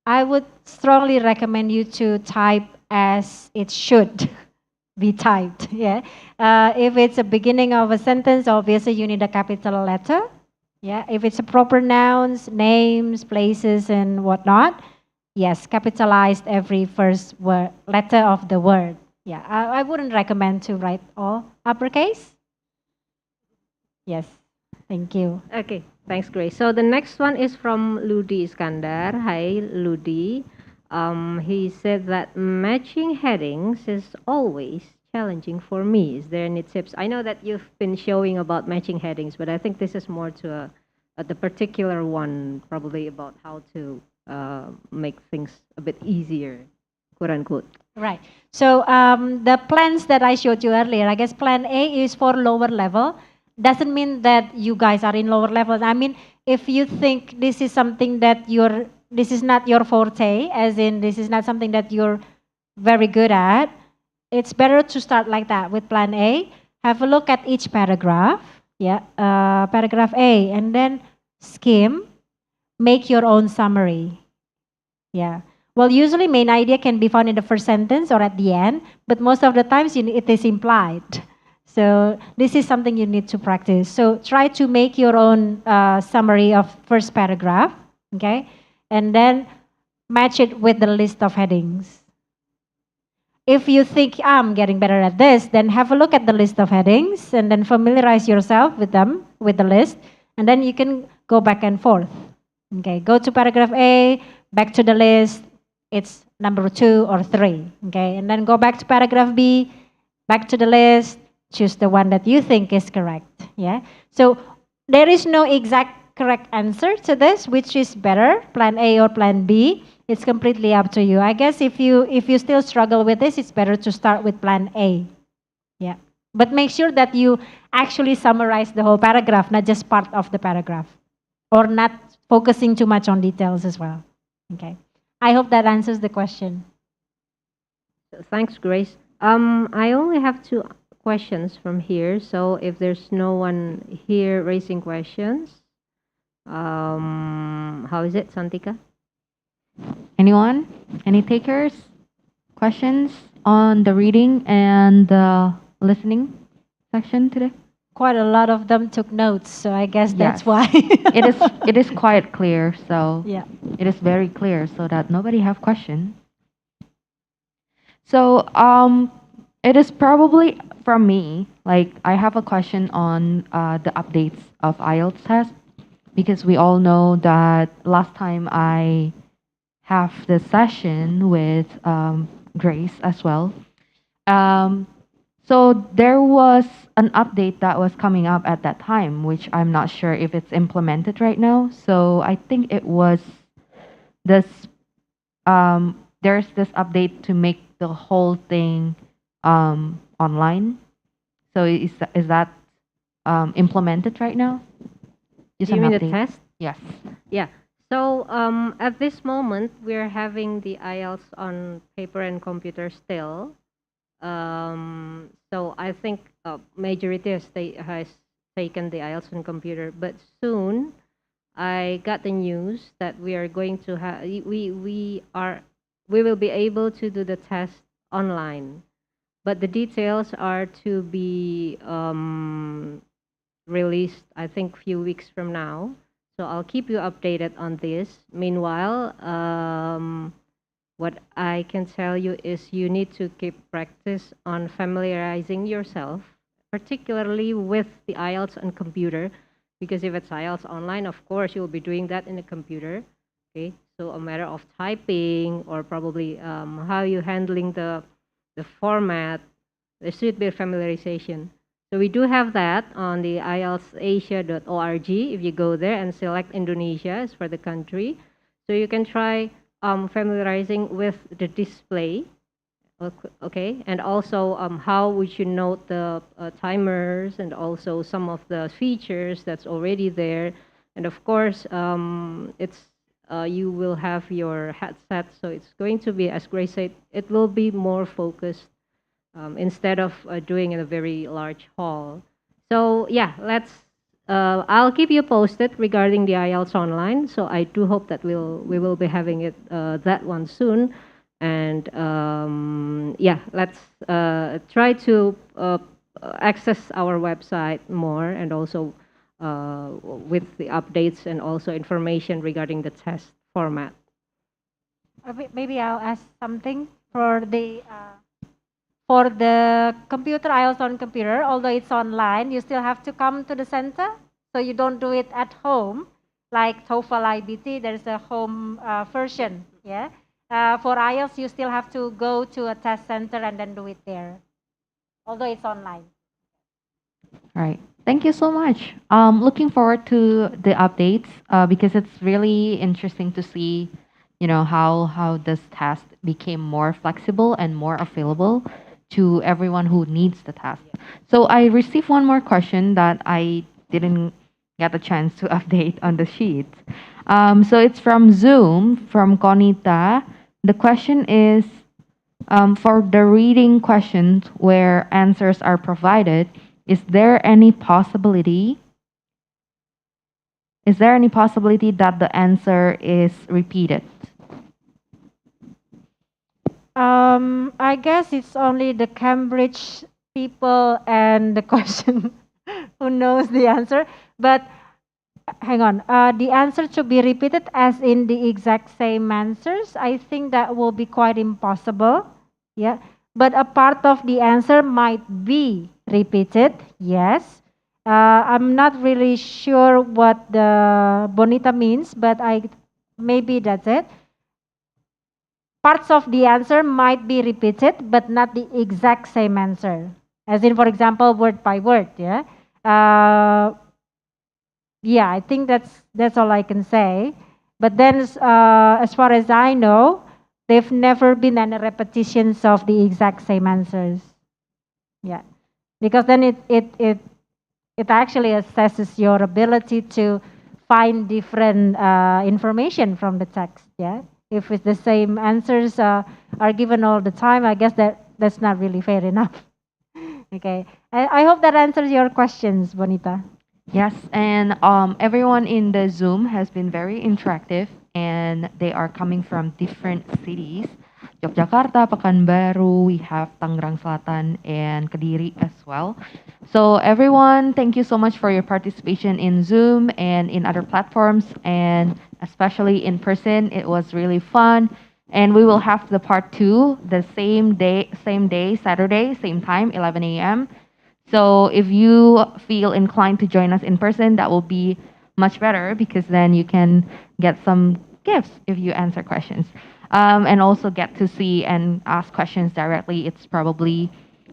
I would strongly recommend you to type as it should be typed. Yeah. If it's a beginning of a sentence, obviously you need a capital letter. Yeah. If it's a proper nouns, names, places, and whatnot, yes, capitalized every first word letter of the word. Yeah. I wouldn't recommend to write all uppercase. Yes. Thank you. Okay, thanks, Grace. So the next one is from Ludi Iskandar. Hi, Ludi. He said that matching headings is always challenging for me. Is there any tips? I know that you've been showing about matching headings, but I think this is more to the particular one, probably about how to make things a bit easier, quote unquote. Right. So the plans that I showed you earlier, I guess plan A is for lower level. Doesn't mean that you guys are in lower levels. I mean, if you think this is something that this is not your forte, as in this is not something that you're very good at, it's better to start like that with plan A. Have a look at each paragraph. Yeah, paragraph A, and then skim, make your own summary. Yeah. Well, usually main idea can be found in the first sentence or at the end, but most of the times it is implied. So this is something you need to practice. So try to make your own summary of first paragraph, okay? And then match it with the list of headings. If you think I'm getting better at this, then have a look at the list of headings and then familiarize yourself with them, with the list, and then you can go back and forth. Okay, go to paragraph A, back to the list, it's number 2 or 3. Okay, and then go back to paragraph B, back to the list, choose the one that you think is correct. Yeah, so there is no exact correct answer to this, which is better, plan A or plan B. It's completely up to you. I guess if you still struggle with this, it's better to start with plan A. Yeah, but make sure that you actually summarize the whole paragraph, not just part of the paragraph, or not focusing too much on details as well. Okay, I hope that answers the question. Thanks, Grace. I only have 2 questions from here. So if there's no one here raising questions, how is it, Santika? Anyone? Any takers? Questions on the reading and the listening section today? Quite a lot of them took notes, so I guess that's Yes. why. It is quite clear, so Yeah. it is very clear so that nobody have question. So it is probably from me, like I have a question on the updates of IELTS test, because we all know that last time I have the session with Grace as well. So there was an update that was coming up at that time, which I'm not sure if it's implemented right now. So I think it was this. There's this update to make the whole thing online. So is that implemented right now? Just You an mean the update. test? Yes. Yeah. So at this moment, we're having the IELTS on paper and computer still. So I think majority has taken the IELTS on computer, but soon I got the news that we are going to have we will be able to do the test online, but the details are to be released, I think, few weeks from now. So I'll keep you updated on this. Meanwhile, what I can tell you is you need to keep practice on familiarizing yourself, particularly with the IELTS on computer, because if it's IELTS online, of course, you'll be doing that in a computer. Okay, so a matter of typing or probably how you handling the format, there should be a familiarization. So we do have that on the IELTSasia.org. If you go there and select Indonesia as for the country, so you can try familiarizing with the display. Okay, and also how we should note the timers and also some of the features that's already there. And of course, it's you will have your headset, so it's going to be, as Grace said, it will be more focused instead of doing in a very large hall. So yeah, I'll keep you posted regarding the IELTS online. So I do hope that we will be having it that one soon. And yeah, let's try to access our website more and also with the updates and also information regarding the test format. Maybe I'll ask something for the computer IELTS on computer. Although it's online, you still have to come to the center, so you don't do it at home. Like TOEFL IBT, there's a home version. Yeah. For IELTS, you still have to go to a test center and then do it there, although it's online. Right. Thank you so much. Looking forward to the updates because it's really interesting to see, how this test became more flexible and more available to everyone who needs the test. So I received one more question that I didn't get a chance to update on the sheet. So it's from Zoom, from Conita. The question is, for the reading questions where answers are provided, is there any possibility that the answer is repeated? I guess it's only the Cambridge people and the question who knows the answer. But hang on, the answer to be repeated as in the exact same answers, I think that will be quite impossible. Yeah, but a part of the answer might be repeated. Yes. I'm not really sure what the bonita means, but maybe that's it. Parts of the answer might be repeated, but not the exact same answer. As in, for example, word by word. Yeah. Yeah, I think that's all I can say. But then, as far as I know, they've never been any repetitions of the exact same answers. Yeah, because then it actually assesses your ability to find different information from the text. Yeah, if it's the same answers are given all the time, I guess that's not really fair enough. Okay, I hope that answers your questions, Bonita. Yes, and everyone in the Zoom has been very interactive, and they are coming from different cities. Yogyakarta, Pekanbaru, we have Tangerang Selatan and Kediri as well. So everyone, thank you so much for your participation in Zoom and in other platforms, and especially in person. It was really fun. And we will have the part 2 the same day, Saturday, same time, 11 a.m. So if you feel inclined to join us in person, that will be much better because then you can get some gifts if you answer questions. And also get to see and ask questions directly. It's probably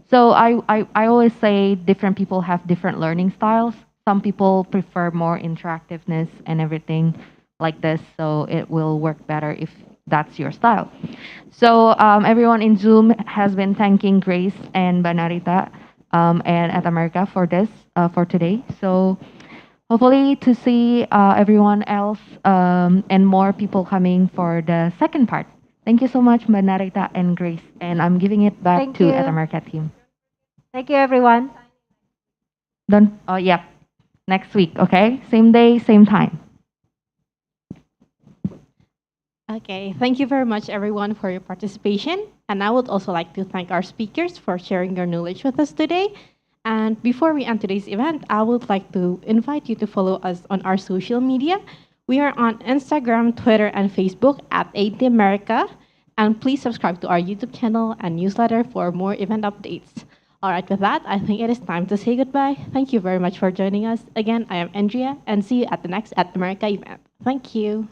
so I always say different people have different learning styles. Some people prefer more interactiveness and everything like this, so it will work better if that's your style. So everyone in Zoom has been thanking Grace and Banarita and at America for this for today. So hopefully to see everyone else and more people coming for the second part. Thank you so much, Banarita and Grace, and I'm giving it back Thank to you. at America team. Thank you, everyone. Don't. Oh, yep. Next week. Okay. Same day, same time. Okay, thank you very much, everyone, for your participation. And I would also like to thank our speakers for sharing their knowledge with us today. And before we end today's event, I would like to invite you to follow us on our social media. We are on Instagram, Twitter, and Facebook at AD America. And please subscribe to our YouTube channel and newsletter for more event updates. All right, with that, I think it is time to say goodbye. Thank you very much for joining us. Again, I am Andrea, and see you at the next At America event. Thank you.